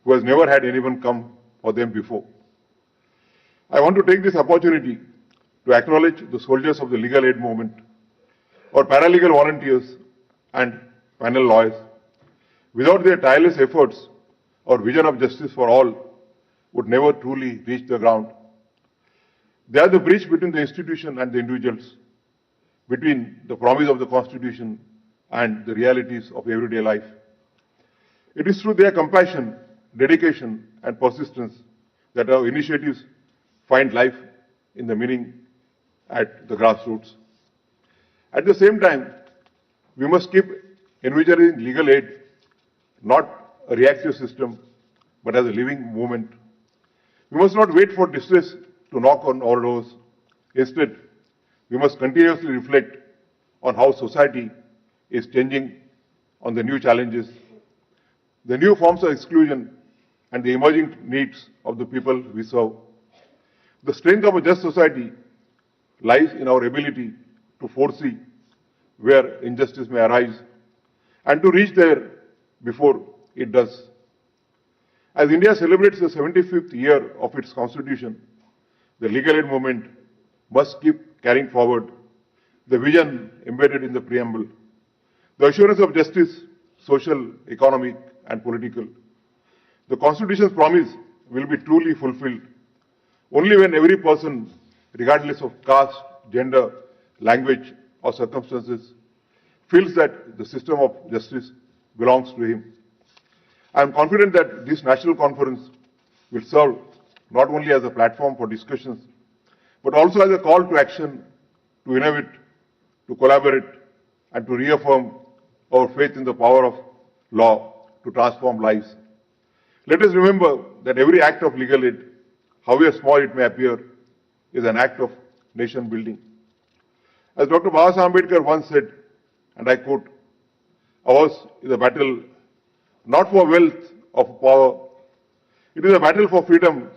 who has never had anyone come for them before. I want to take this opportunity to acknowledge the soldiers of the legal aid movement, our paralegal volunteers and panel lawyers. Without their tireless efforts, our vision of justice for all would never truly reach the ground. They are the bridge between the institution and the individuals, between the promise of the Constitution and the realities of everyday life. It is through their compassion, dedication, and persistence that our initiatives find life in the meaning at the grassroots. At the same time, we must keep envisioning legal aid not a reactive system, but as a living movement. We must not wait for distress to knock on our doors. Instead, we must continuously reflect on how society is changing on the new challenges, the new forms of exclusion, and the emerging needs of the people we serve. The strength of a just society lies in our ability to foresee where injustice may arise and to reach there before it does. As India celebrates the 75th year of its constitution, the legal aid movement must keep carrying forward the vision embedded in the preamble, the assurance of justice, social, economic, and political. The Constitution's promise will be truly fulfilled only when every person, regardless of caste, gender, language, or circumstances, feels that the system of justice belongs to him. I am confident that this national conference will serve not only as a platform for discussions, but also as a call to action, to innovate, to collaborate, and to reaffirm our faith in the power of law to transform lives. Let us remember that every act of legal aid, however small it may appear, is an act of nation building. As Dr. Babasaheb Ambedkar once said, and I quote, "Ours is a battle not for wealth or for power. It is a battle for freedom.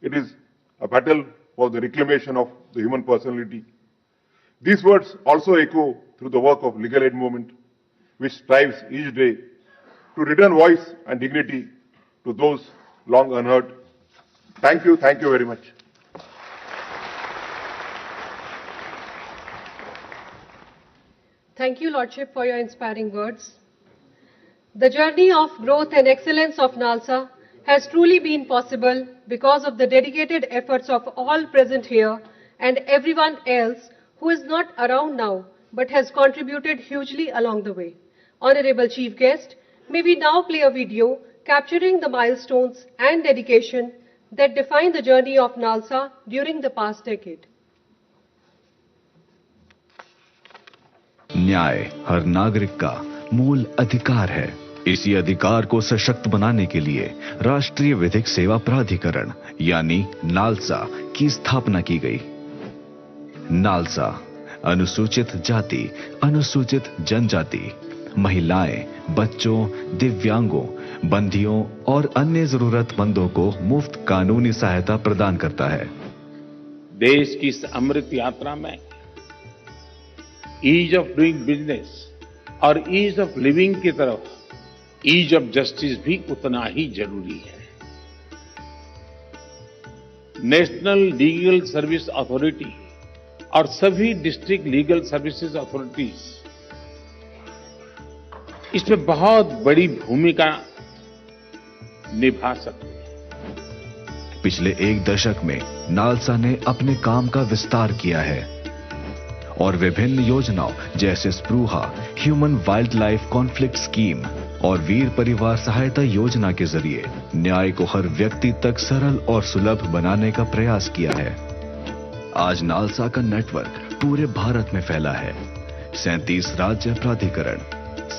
It is a battle for the reclamation of the human personality." These words also echo through the work of legal aid movement, which strives each day to return voice and dignity to those long unheard. Thank you very much. Thank you, Lordship, for your inspiring words. The journey of growth and excellence of NALSA has truly been possible because of the dedicated efforts of all present here and everyone else who is not around now but has contributed hugely along the way. Honorable Chief Guest, may we now play a video capturing the milestones and dedication that define the journey of NALSA during the past decade. न्याय हर नागरिक का मूल अधिकार है। इसी अधिकार को सशक्त बनाने के लिए राष्ट्रीय विधिक सेवा प्राधिकरण यानी नालसा की स्थापना की गई। नालसा अनुसूचित जाति, अनुसूचित जनजाति, महिलाएं, बच्चों, दिव्यांगों, बंदियों और अन्य जरूरतमंदों को मुफ्त कानूनी सहायता प्रदान करता है। देश की इस अमृत यात्रा में ईज ऑफ डूइंग बिजनेस और ईज ऑफ लिविंग की तरफ ईज ऑफ जस्टिस भी उतना ही जरूरी है। नेशनल लीगल सर्विस अथॉरिटी और सभी डिस्ट्रिक्ट लीगल सर्विसेज अथॉरिटीज इसमें बहुत बड़ी भूमिका निभा सकते हैं। पिछले एक दशक में नालसा ने अपने काम का विस्तार किया है और विभिन्न योजनाओं जैसे Spruha, human wildlife conflict scheme और वीर परिवार सहायता योजना के जरिए न्याय को हर व्यक्ति तक सरल और सुलभ बनाने का प्रयास किया है। आज नालसा का नेटवर्क पूरे भारत में फैला है। 37 राज्य प्राधिकरण,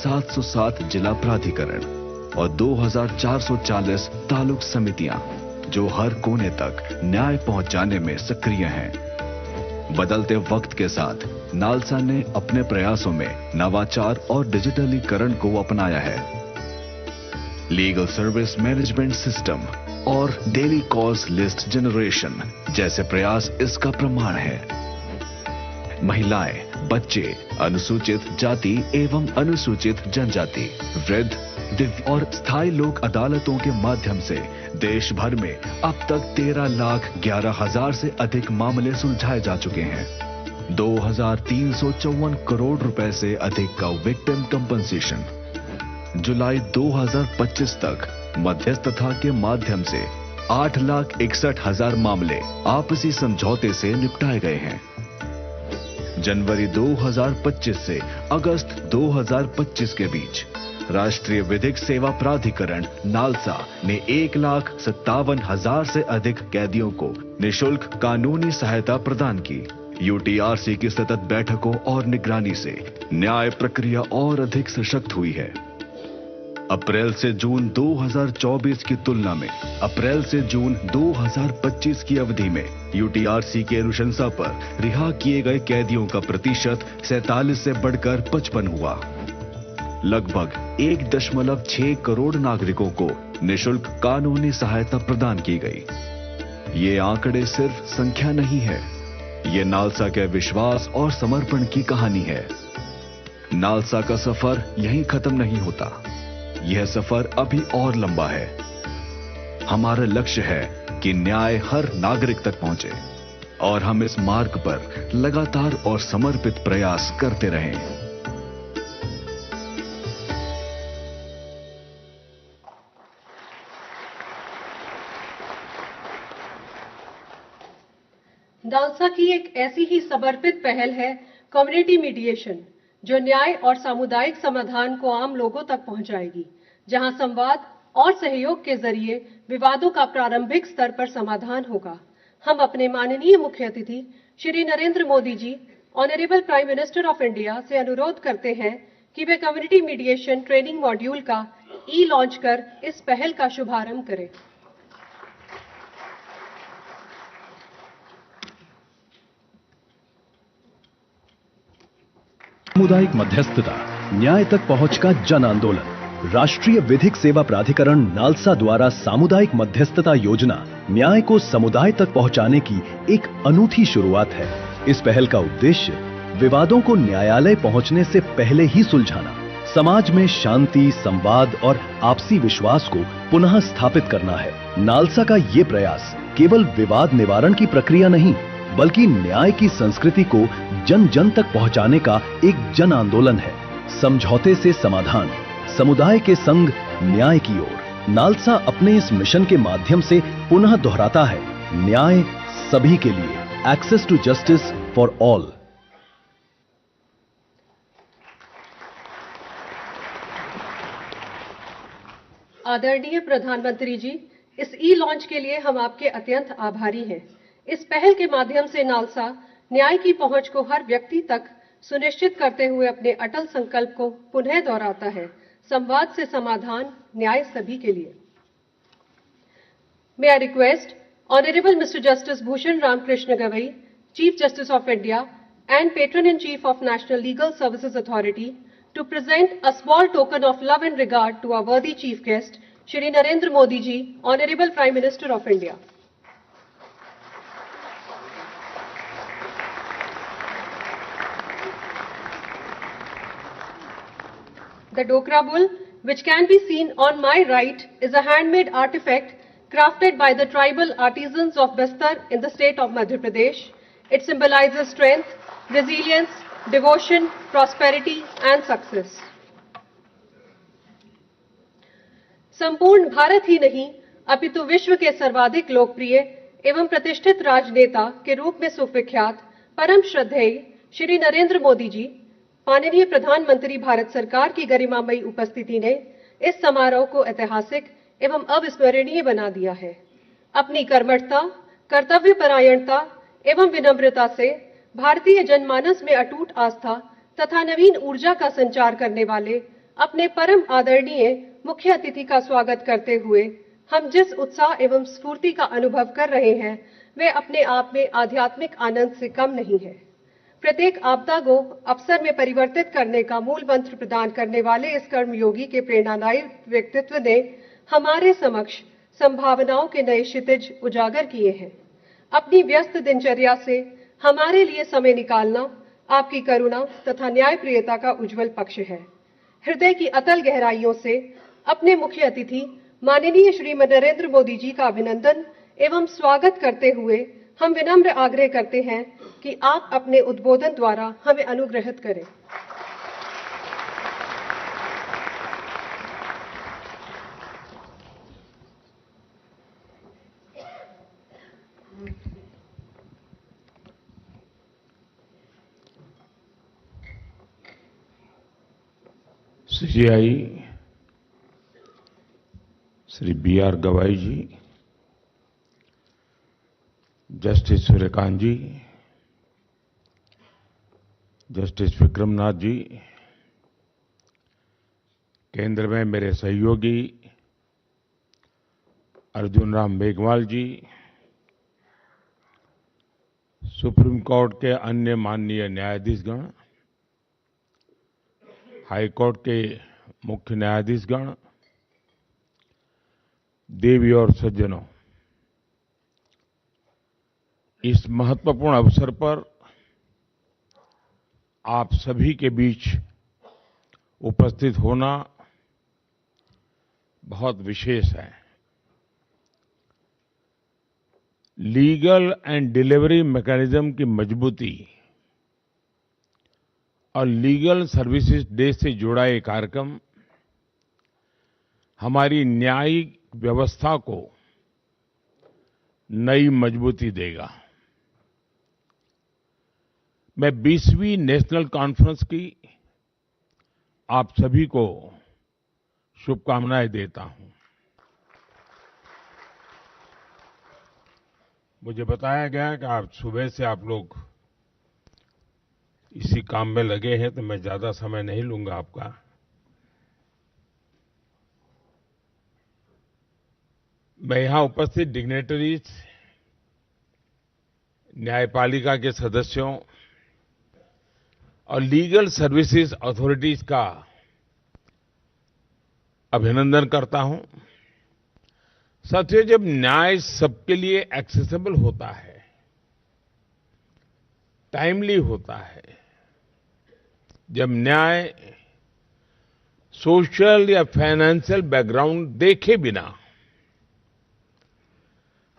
707 जिला प्राधिकरण और 2440 तालुक समितियां जो हर कोने तक न्याय पहुंचाने में सक्रिय हैं। बदलते वक्त के साथ नालसा ने अपने प्रयासों में नवाचार और डिजिटलीकरण को अपनाया है। लीगल सर्विस मैनेजमेंट सिस्टम और डेली कॉज लिस्ट जनरेशन जैसे प्रयास इसका प्रमाण है। महिलाएं, बच्चे, अनुसूचित जाति एवं अनुसूचित जनजाति, वृद्ध, दिव्य और स्थायी लोक अदालतों के माध्यम से देश भर में अब तक 13,11,000 से अधिक मामले सुलझाए जा चुके हैं। 2,354 करोड़ रुपए से अधिक का विक्टिम कंपनसेशन। जुलाई 2025 तक मध्यस्थता के माध्यम से 8,61,000 मामले आपसी समझौते से निपटाए गए हैं। जनवरी 2025 से अगस्त 2025 के बीच राष्ट्रीय विधिक सेवा प्राधिकरण नालसा ने 1,57,000 से अधिक कैदियों को निशुल्क कानूनी सहायता प्रदान की। यूटीआरसी की सतत बैठकों और निगरानी से न्याय प्रक्रिया और अधिक सशक्त हुई है। अप्रैल से जून 2024 की तुलना में अप्रैल से जून 2025 की अवधि में यूटीआरसी की अनुशंसा पर रिहा किए गए कैदियों का प्रतिशत 47 से बढ़कर 55 हुआ। लगभग 1.6 करोड़ नागरिकों को निशुल्क कानूनी सहायता प्रदान की गई। ये आंकड़े सिर्फ संख्या नहीं है, ये नालसा के विश्वास और समर्पण की कहानी है। नालसा का सफर यहीं खत्म नहीं होता, यह सफर अभी और लंबा है। हमारा लक्ष्य है कि न्याय हर नागरिक तक पहुंचे और हम इस मार्ग पर लगातार और समर्पित प्रयास करते रहें। नालसा की एक ऐसी ही समर्पित पहल है कम्युनिटी मीडिएशन, जो न्याय और सामुदायिक समाधान को आम लोगों तक पहुंचाएगी, जहां संवाद और सहयोग के जरिए विवादों का प्रारंभिक स्तर पर समाधान होगा। हम अपने माननीय मुख्य अतिथि Shri Narendra Modi ji, honourable prime minister of India से अनुरोध करते हैं कि वे कम्युनिटी मीडिएशन ट्रेनिंग मॉड्यूल का लॉन्च कर इस पहल का शुभारंभ करें। सामुदायिक मध्यस्थता, न्याय तक पहुंच का जन आंदोलन। राष्ट्रीय विधिक सेवा प्राधिकरण नालसा द्वारा सामुदायिक मध्यस्थता योजना न्याय को समुदाय तक पहुंचाने की एक अनूठी शुरुआत है। इस पहल का उद्देश्य विवादों को न्यायालय पहुंचने से पहले ही सुलझाना, समाज में शांति, संवाद और आपसी विश्वास को पुनः स्थापित करना है। नालसा का ये प्रयास केवल विवाद निवारण की प्रक्रिया नहीं, बल्कि न्याय की संस्कृति को जन जन तक पहुंचाने का एक जन आंदोलन है। समझौते से समाधान, समुदाय के संग न्याय की ओर। नालसा अपने इस मिशन के माध्यम से पुनः दोहराता है, न्याय सभी के लिए, access to justice for all. आदरणीय प्रधानमंत्री जी, इस लॉन्च के लिए हम आपके अत्यंत आभारी हैं। इस पहल के माध्यम से नालसा न्याय की पहुंच को हर व्यक्ति तक सुनिश्चित करते हुए अपने अटल संकल्प को पुनः दोहराता है, संवाद से समाधान, न्याय सभी के लिए। May I request Honorable Mr. Justice Bhushan Ram Krishna Gavai, Chief Justice of India and Patron-in-Chief of National Legal Services Authority, to present a small token of love and regard to our worthy Chief Guest, Shri Narendra Modi ji, Honorable Prime Minister of India. The Dokra Bull, which can be seen on my right, is a handmade artifact crafted by the tribal artisans of Bastar in the state of Madhya Pradesh. It symbolizes strength, resilience, devotion, prosperity and success. संपूर्ण भारत ही नहीं, अपितु विश्व के सर्वाधिक लोकप्रिय एवं प्रतिष्ठित राजनेता के रूप में सुविख्यात परम श्रद्धेय श्री नरेंद्र मोदी जी, माननीय प्रधानमंत्री भारत सरकार की गरिमामयी उपस्थिति ने इस समारोह को ऐतिहासिक एवं अविस्मरणीय बना दिया है। अपनी कर्मठता, कर्तव्यपरायणता एवं विनम्रता से भारतीय जनमानस में अटूट आस्था तथा नवीन ऊर्जा का संचार करने वाले अपने परम आदरणीय मुख्य अतिथि का स्वागत करते हुए हम जिस उत्साह एवं स्फूर्ति का अनुभव कर रहे हैं, वे अपने आप में आध्यात्मिक आनंद से कम नहीं है। प्रत्येक आपदा को अवसर में परिवर्तित करने का मूल मंत्र प्रदान करने वाले इस कर्मयोगी के प्रेरणादायी व्यक्तित्व ने हमारे समक्ष संभावनाओं के नए क्षितिज उजागर किए हैं। अपनी व्यस्त दिनचर्या से हमारे लिए समय निकालना आपकी करुणा तथा न्यायप्रियता का उज्जवल पक्ष है। हृदय की अतल गहराइयों से अपने मुख्य अतिथि माननीय श्रीमती नरेंद्र मोदी जी का अभिनंदन एवं स्वागत करते हुए हम विनम्र आग्रह करते हैं कि आप अपने उद्बोधन द्वारा हमें अनुग्रहित करें। CGI Shri B.R. गवाई जी, जस्टिस सूर्यकांत जी, जस्टिस विक्रमनाथ जी, केंद्र में मेरे सहयोगी अर्जुन राम मेघवाल जी, सुप्रीम कोर्ट के अन्य माननीय न्यायाधीशगण, हाई कोर्ट के मुख्य न्यायाधीशगण, देवी और सज्जनों, इस महत्वपूर्ण अवसर पर आप सभी के बीच उपस्थित होना बहुत विशेष है। लीगल एंड डिलीवरी मैकेनिज्म की मजबूती और लीगल सर्विसेज डे से जुड़ा ये कार्यक्रम हमारी न्यायिक व्यवस्था को नई मजबूती देगा। मैं 20वीं नेशनल कॉन्फ्रेंस की आप सभी को शुभकामनाएं देता हूं। मुझे बताया गया कि आज सुबह से आप लोग इसी काम में लगे हैं, तो मैं ज्यादा समय नहीं लूंगा आपका। मैं यहां उपस्थित डिग्नेटरीज, न्यायपालिका के सदस्यों और लीगल सर्विसेज अथॉरिटीज का अभिनंदन करता हूं। साथियों, जब न्याय सबके लिए एक्सेसिबल होता है, टाइमली होता है, जब न्याय सोशल या फाइनेंशियल बैकग्राउंड देखे बिना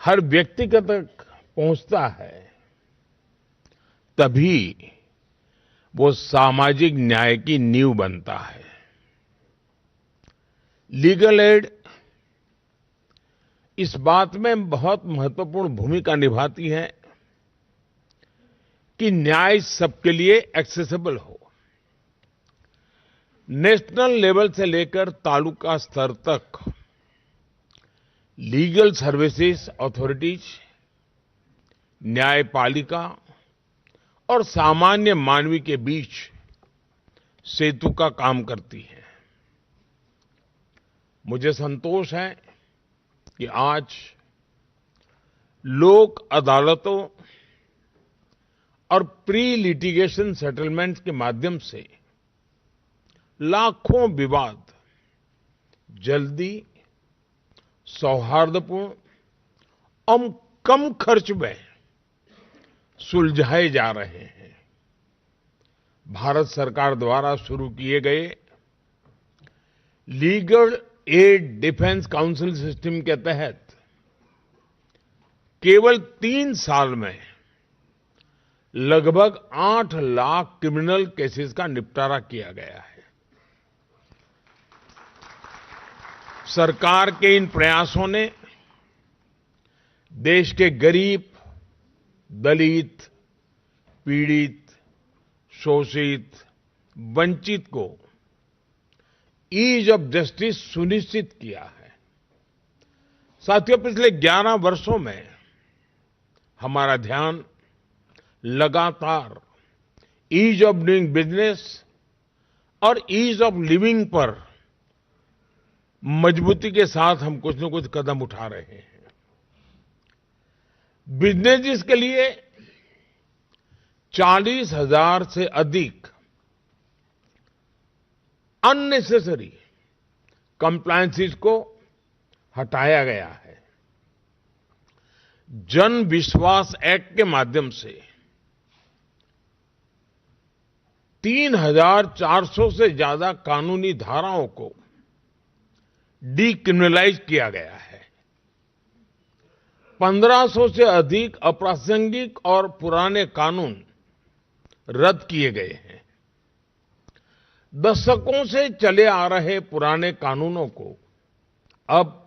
हर व्यक्ति तक पहुंचता है, तभी वो सामाजिक न्याय की नींव बनता है। लीगल एड इस बात में बहुत महत्वपूर्ण भूमिका निभाती है कि न्याय सबके लिए एक्सेसिबल हो। नेशनल लेवल से लेकर तालुका स्तर तक लीगल सर्विसेज अथॉरिटीज, न्यायपालिका और सामान्य मानवी के बीच सेतु का काम करती है। मुझे संतोष है कि आज लोक अदालतों और प्री लिटिगेशन सेटलमेंट के माध्यम से लाखों विवाद जल्दी, सौहार्दपूर्ण और कम खर्च में सुलझाए जा रहे हैं। भारत सरकार द्वारा शुरू किए गए legal aid defence council system के तहत केवल 3 साल में लगभग 8 लाख क्रिमिनल केसेस का निपटारा किया गया है। सरकार के इन प्रयासों ने देश के गरीब, दलित, पीड़ित, शोषित, वंचित को ईज ऑफ जस्टिस सुनिश्चित किया है। साथियों, पिछले 11 वर्षों में हमारा ध्यान लगातार ईज ऑफ डूइंग बिजनेस और ईज ऑफ लिविंग पर मजबूती के साथ हम कुछ न कुछ कदम उठा रहे हैं। बिजनेस के लिए 40,000 से अधिक अननेसेसरी कंप्लायंसेस को हटाया गया है। जन विश्वास एक्ट के माध्यम से 3,400 से ज्यादा कानूनी धाराओं को डीक्रिमिनलाइज किया गया है। 1500 से अधिक अप्रासंगिक और पुराने कानून रद्द किए गए हैं। दशकों से चले आ रहे पुराने कानूनों को अब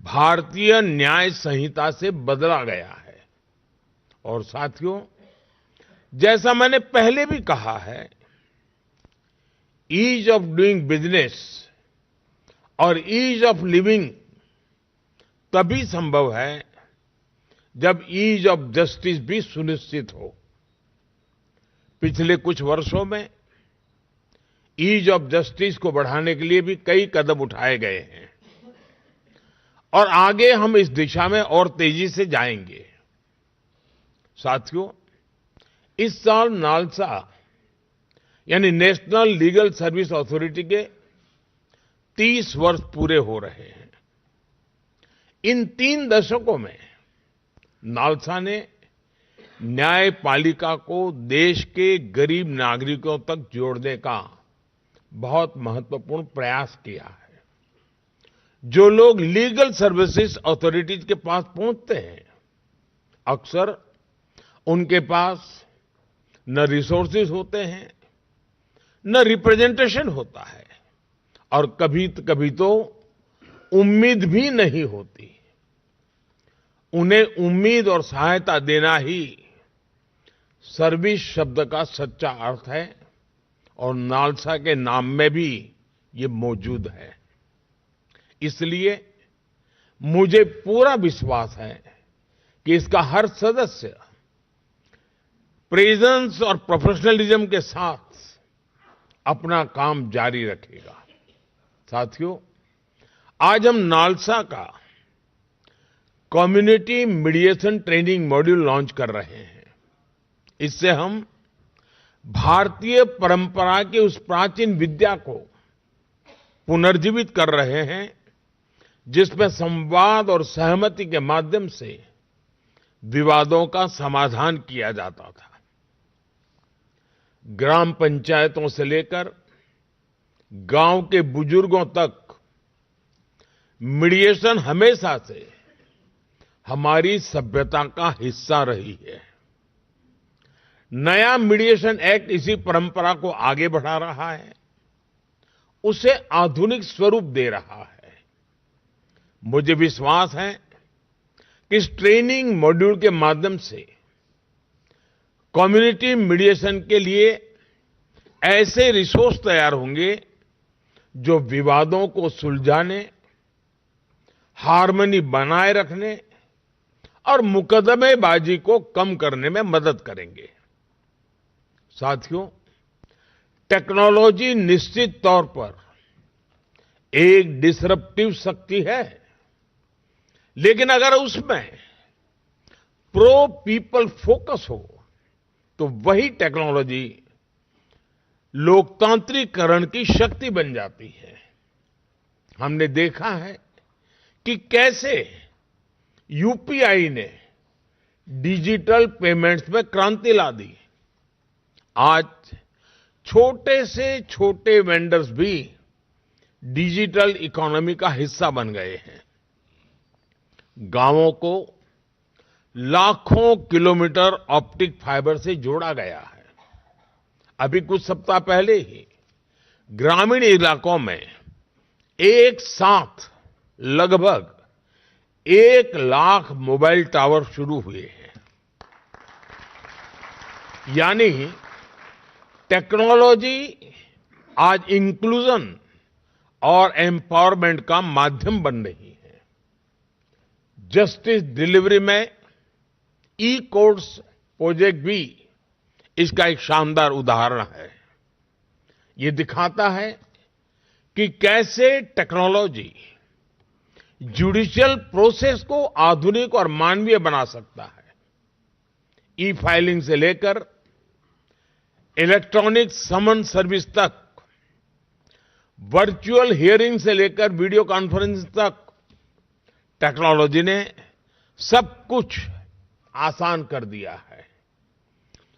भारतीय न्याय संहिता से बदला गया है। और साथियों, जैसा मैंने पहले भी कहा है, ईज ऑफ डूइंग बिजनेस और ईज ऑफ लिविंग तभी संभव है जब ईज ऑफ जस्टिस भी सुनिश्चित हो। पिछले कुछ वर्षों में ईज ऑफ जस्टिस को बढ़ाने के लिए भी कई कदम उठाए गए हैं और आगे हम इस दिशा में और तेजी से जाएंगे। साथियों, इस साल नालसा यानी नेशनल लीगल सर्विस अथॉरिटी के 30 वर्ष पूरे हो रहे हैं। इन 3 दशकों में नालसा ने न्यायपालिका को देश के गरीब नागरिकों तक जोड़ने का बहुत महत्वपूर्ण प्रयास किया है। जो लोग लीगल सर्विसेज अथॉरिटीज के पास पहुंचते हैं, अक्सर उनके पास न रिसोर्सेज होते हैं, न रिप्रेजेंटेशन होता है और कभी तो उम्मीद भी नहीं होती। उन्हें उम्मीद और सहायता देना ही सर्विस शब्द का सच्चा अर्थ है और नालसा के नाम में भी ये मौजूद है। इसलिए मुझे पूरा विश्वास है कि इसका हर सदस्य प्रेजेंस और प्रोफेशनलिज्म के साथ अपना काम जारी रखेगा। साथियों, आज हम नालसा का community mediation training module launch कर रहे हैं। इससे हम भारतीय परंपरा की उस प्राचीन विद्या को पुनर्जीवित कर रहे हैं जिसमें संवाद और सहमति के माध्यम से विवादों का समाधान किया जाता था। ग्राम पंचायतों से लेकर गांव के बुजुर्गों तक मीडिएशन हमेशा से हमारी सभ्यता का हिस्सा रही है। नया मीडिएशन एक्ट इसी परंपरा को आगे बढ़ा रहा है, उसे आधुनिक स्वरूप दे रहा है। मुझे विश्वास है कि इस ट्रेनिंग मॉड्यूल के माध्यम से कम्युनिटी मीडिएशन के लिए ऐसे रिसोर्स तैयार होंगे जो विवादों को सुलझाने, हार्मनी बनाए रखने और मुकदमेबाजी को कम करने में मदद करेंगे। साथियों, टेक्नोलॉजी निश्चित तौर पर एक डिसरप्टिव शक्ति है, लेकिन अगर उसमें प्रो पीपल फोकस हो तो वही टेक्नोलॉजी लोकतांत्रिकरण की शक्ति बन जाती है। हमने देखा है कि कैसे यूपीआई ने डिजिटल पेमेंट्स में क्रांति ला दी। आज छोटे से छोटे वेंडर्स भी डिजिटल इकोनॉमी का हिस्सा बन गए हैं। गांवों को लाखों किलोमीटर ऑप्टिक फाइबर से जोड़ा गया है। अभी कुछ सप्ताह पहले ही ग्रामीण इलाकों में एक साथ लगभग 1 लाख मोबाइल टावर शुरू हुए हैं। यानी टेक्नोलॉजी आज इंक्लूजन और एम्पावरमेंट का माध्यम बन रही है। जस्टिस डिलीवरी में ई कोर्ट्स प्रोजेक्ट भी इसका एक शानदार उदाहरण है। ये दिखाता है कि कैसे टेक्नोलॉजी जुडिशियल प्रोसेस को आधुनिक और मानवीय बना सकता है। ई फाइलिंग से लेकर इलेक्ट्रॉनिक समन सर्विस तक, वर्चुअल हियरिंग से लेकर वीडियो कॉन्फ्रेंस तक टेक्नोलॉजी ने सब कुछ आसान कर दिया है।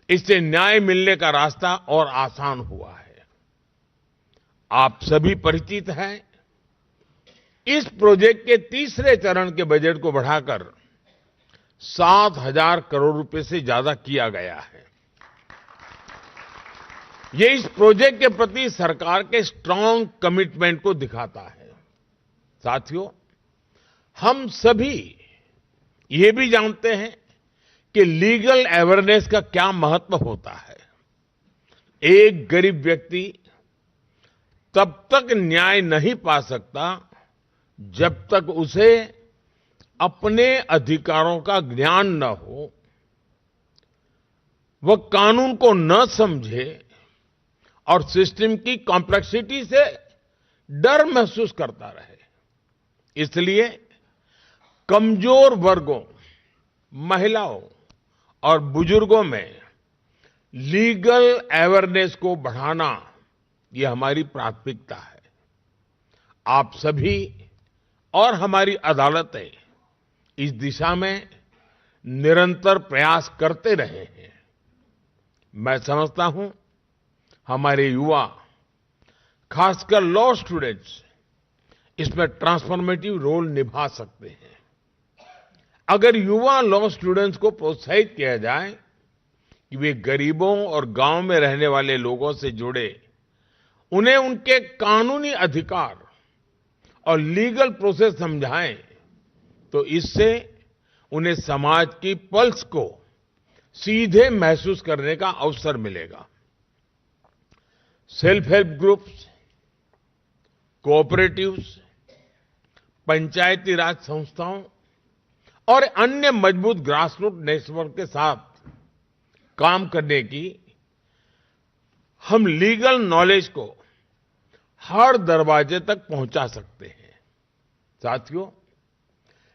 इससे न्याय मिलने का रास्ता और आसान हुआ है। आप सभी परिचित हैं, इस प्रोजेक्ट के तीसरे चरण के बजट को बढ़ाकर 7,000 करोड़ रुपए से ज्यादा किया गया है। ये इस प्रोजेक्ट के प्रति सरकार के स्ट्रांग कमिटमेंट को दिखाता है। साथियों, हम सभी ये भी जानते हैं कि लीगल अवेयरनेस का क्या महत्व होता है। एक गरीब व्यक्ति तब तक न्याय नहीं पा सकता जब तक उसे अपने अधिकारों का ज्ञान न हो, वह कानून को न समझे और सिस्टम की कॉम्प्लेक्सिटी से डर महसूस करता रहे। इसलिए कमजोर वर्गों, महिलाओं और बुजुर्गों में लीगल अवेयरनेस को बढ़ाना ये हमारी प्राथमिकता है। आप सभी और हमारी अदालतें इस दिशा में निरंतर प्रयास करते रहे हैं। मैं समझता हूं हमारे युवा, खासकर लॉ स्टूडेंट्स, इसमें ट्रांसफॉर्मेटिव रोल निभा सकते हैं। अगर युवा लॉ स्टूडेंट्स को प्रोत्साहित किया जाए कि वे गरीबों और गांव में रहने वाले लोगों से जुड़े, उन्हें उनके कानूनी अधिकार और लीगल प्रोसेस समझाएं, तो इससे उन्हें समाज की पल्स को सीधे महसूस करने का अवसर मिलेगा। सेल्फ हेल्प ग्रुप्स, कोऑपरेटिव्स, पंचायती राज संस्थाओं और अन्य मजबूत ग्रासरूट नेटवर्क के साथ काम करने की हम लीगल नॉलेज को हर दरवाजे तक पहुंचा सकते हैं। साथियों,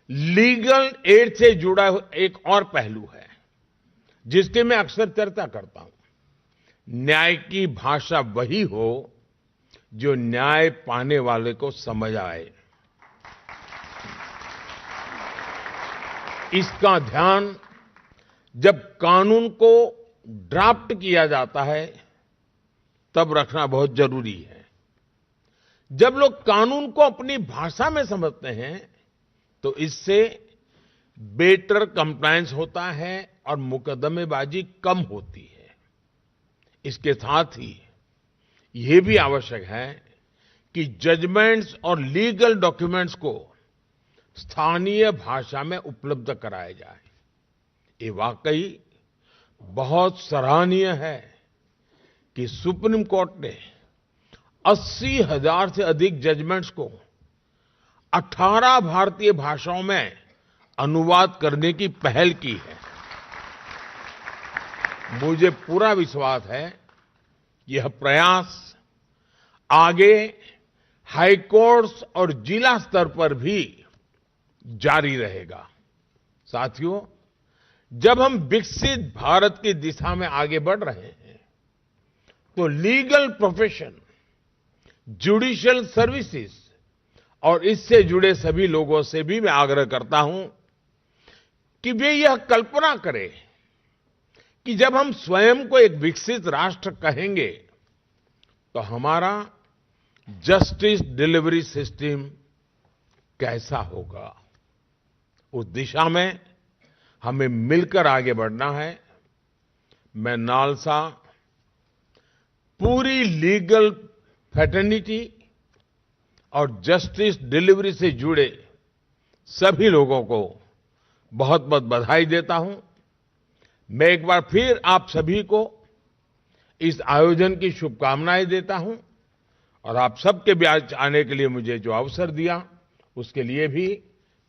लीगल एड से जुड़ा एक और पहलू है जिसकी मैं अक्सर चर्चा करता हूं। न्याय की भाषा वही हो जो न्याय पाने वाले को समझ आए। इसका ध्यान जब कानून को ड्राफ्ट किया जाता है तब रखना बहुत जरूरी है। जब लोग कानून को अपनी भाषा में समझते हैं तो इससे बेटर कंप्लायंस होता है और मुकदमेबाजी कम होती है। इसके साथ ही ये भी आवश्यक है कि जजमेंट्स और लीगल डॉक्यूमेंट्स को स्थानीय भाषा में उपलब्ध कराया जाए। ये वाकई बहुत सराहनीय है कि सुप्रीम कोर्ट ने 80,000 से अधिक जजमेंट्स को 18 भारतीय भाषाओं में अनुवाद करने की पहल की है। मुझे पूरा विश्वास है यह प्रयास आगे हाई कोर्ट्स और जिला स्तर पर भी जारी रहेगा। साथियों, जब हम विकसित भारत की दिशा में आगे बढ़ रहे हैं तो लीगल प्रोफेशन, जुडिशियल सर्विसेज और इससे जुड़े सभी लोगों से भी मैं आग्रह करता हूं कि वे यह कल्पना करें कि जब हम स्वयं को एक विकसित राष्ट्र कहेंगे तो हमारा जस्टिस डिलीवरी सिस्टम कैसा होगा। उस दिशा में हमें मिलकर आगे बढ़ना है। मैं नालसा पूरी लीगल फ्रेटर्निटी और जस्टिस डिलीवरी से जुड़े सभी लोगों को बहुत बहुत बधाई देता हूं। मैं एक बार फिर आप सभी को इस आयोजन की शुभकामनाएं देता हूं और आप सबके बीच आने के लिए मुझे जो अवसर दिया उसके लिए भी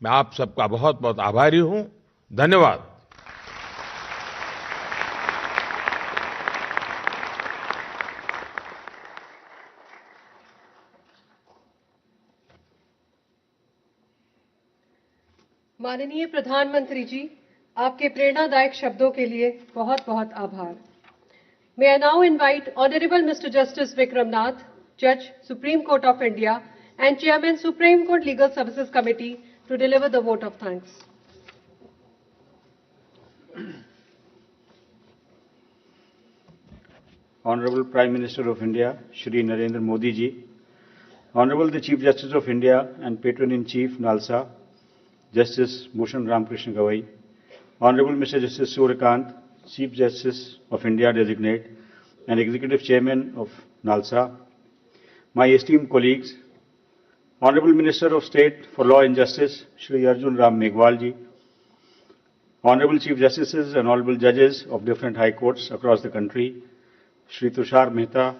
मैं आप सबका बहुत बहुत आभारी हूं। धन्यवाद। माननीय प्रधानमंत्री जी, आपके प्रेरणादायक शब्दों के लिए बहुत बहुत आभार। May I now invite Honorable Mr. Justice Vikram Nath, Judge, Supreme Court of India and Chairman, Supreme Court Legal Services Committee to deliver the vote of thanks. Honorable Prime Minister of India, Shri Narendra Modi ji, Honorable the Chief Justice of India and Patron-in-Chief NALSA, Justice Bhushan Ram Krishna Gavai, Honorable Mr. Justice Suryakant, Chief Justice of India Designate and Executive Chairman of NALSA, my esteemed colleagues, Honorable Minister of State for Law and Justice, Shri Arjun Ram Meghwal ji, Honorable Chief Justices and Honorable Judges of different high courts across the country, Shri Tushar Mehta,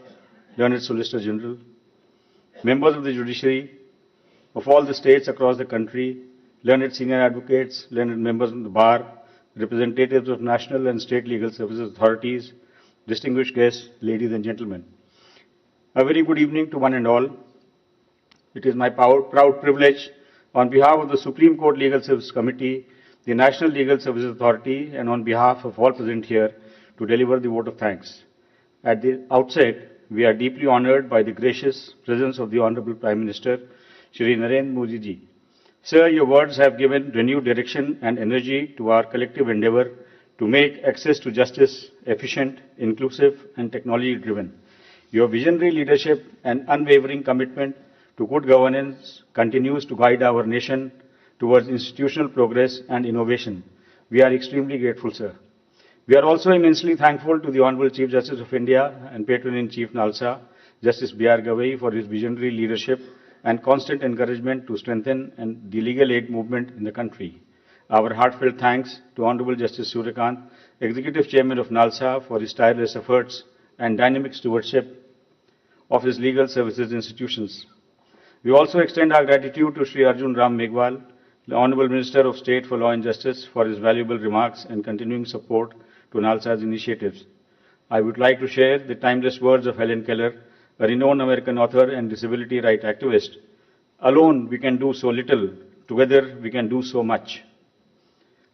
Learned Solicitor General, members of the judiciary of all the states across the country, learned senior advocates, learned members of the bar, representatives of national and state legal services authorities, distinguished guests, ladies and gentlemen. A very good evening to one and all. It is my proud privilege on behalf of the Supreme Court Legal Services Committee, the National Legal Services Authority, and on behalf of all present here to deliver the vote of thanks. At the outset, we are deeply honored by the gracious presence of the Honorable Prime Minister, Shri Narendra Modi ji. Sir, your words have given renewed direction and energy to our collective endeavor to make access to justice efficient, inclusive, and technology-driven. Your visionary leadership and unwavering commitment to good governance continues to guide our nation towards institutional progress and innovation. We are extremely grateful, sir. We are also immensely thankful to the Honorable Chief Justice of India and Patron-in-Chief NALSA, Justice B.R. Gavai, for his visionary leadership and constant encouragement to strengthen the legal aid movement in the country. Our heartfelt thanks to Honorable Justice Suryakant, Executive Chairman of NALSA, for his tireless efforts and dynamic stewardship of his legal services institutions. We also extend our gratitude to Shri Arjun Ram Meghwal, the Honorable Minister of State for Law and Justice, for his valuable remarks and continuing support to NALSA's initiatives. I would like to share the timeless words of Helen Keller, a renowned American author and disability rights activist. Alone we can do so little, together we can do so much.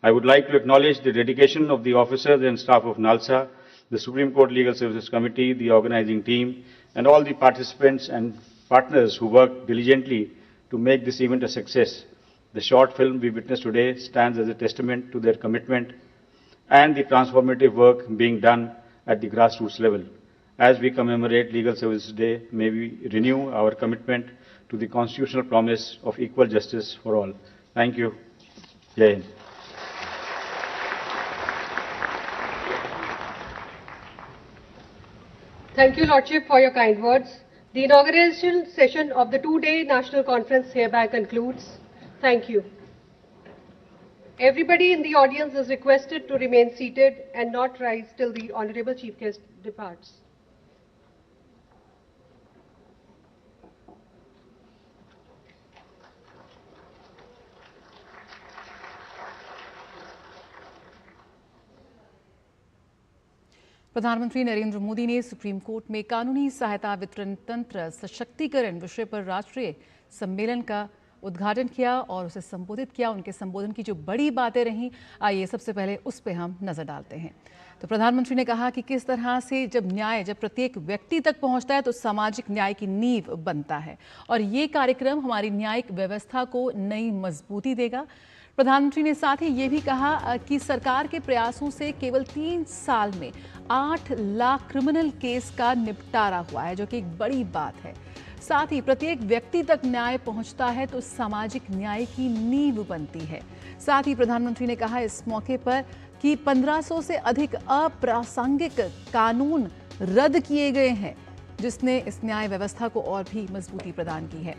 I would like to acknowledge the dedication of the officers and staff of NALSA, the Supreme Court Legal Services Committee, the organizing team, and all the participants and partners who worked diligently to make this event a success. The short film we witnessed today stands as a testament to their commitment and the transformative work being done at the grassroots level. As we commemorate Legal Services Day, may we renew our commitment to the constitutional promise of equal justice for all. Thank you. Jai Hind. Thank you, Lordship, for your kind words. The inauguration session of the two-day national conference hereby concludes. Thank you. Everybody in the audience is requested to remain seated and not rise till the Honorable Chief Guest departs. प्रधानमंत्री नरेंद्र मोदी ने supreme court में कानूनी सहायता वितरण तंत्र सशक्तिकरण विषय पर राष्ट्रीय सम्मेलन का उद्घाटन किया और उसे संबोधित किया। उनके संबोधन की जो बड़ी बातें रहीं, आइए सबसे पहले उस पर हम नजर डालते हैं। तो प्रधानमंत्री ने कहा कि किस तरह से जब प्रत्येक व्यक्ति तक पहुंचता है तो सामाजिक न्याय की नींव बनता है और ये कार्यक्रम हमारी न्यायिक व्यवस्था को नई मजबूती देगा। प्रधानमंत्री ने साथ ही ये भी कहा कि सरकार के प्रयासों से केवल 3 साल में 8 लाख क्रिमिनल केस का निपटारा हुआ है, जो कि एक बड़ी बात है। साथ ही प्रत्येक व्यक्ति तक न्याय पहुंचता है तो सामाजिक न्याय की नींव बनती है। साथ ही प्रधानमंत्री ने कहा इस मौके पर कि 1500 से अधिक अप्रासंगिक कानून रद्द किए गए हैं, जिसने इस न्याय व्यवस्था को और भी मजबूती प्रदान की है।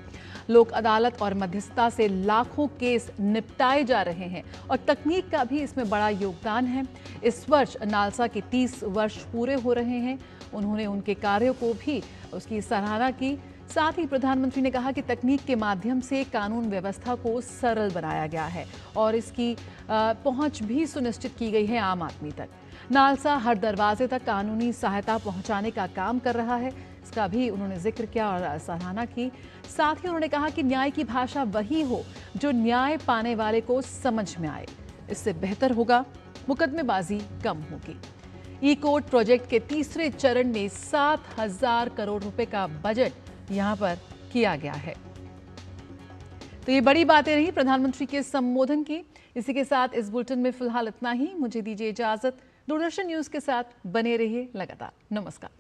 लोक अदालत और मध्यस्थता से लाखों केस निपटाए जा रहे हैं और तकनीक का भी इसमें बड़ा योगदान है। इस वर्ष नालसा के 30 वर्ष पूरे हो रहे हैं। उन्होंने उनके कार्यों को भी उसकी सराहना की। साथ ही प्रधानमंत्री ने कहा कि तकनीक के माध्यम से कानून व्यवस्था को सरल बनाया गया है और इसकी पहुंच भी सुनिश्चित की गई है आम आदमी तक। नालसा हर दरवाजे तक कानूनी सहायता पहुंचाने का काम कर रहा है, इसका भी उन्होंने जिक्र किया और सराहना की। साथ ही उन्होंने कहा कि न्याय की भाषा वही हो जो न्याय पाने वाले को समझ में आए, इससे बेहतर होगा, मुकदमेबाजी कम होगी। ई कोर्ट प्रोजेक्ट के तीसरे चरण में 7,000 करोड़ रुपए का बजट यहां पर किया गया है। तो ये बड़ी बातें रही प्रधानमंत्री के संबोधन की। इसी के साथ इस बुलेटिन में फिलहाल इतना ही। मुझे दीजिए इजाजत। दूरदर्शन न्यूज के साथ बने रहिए लगातार। नमस्कार।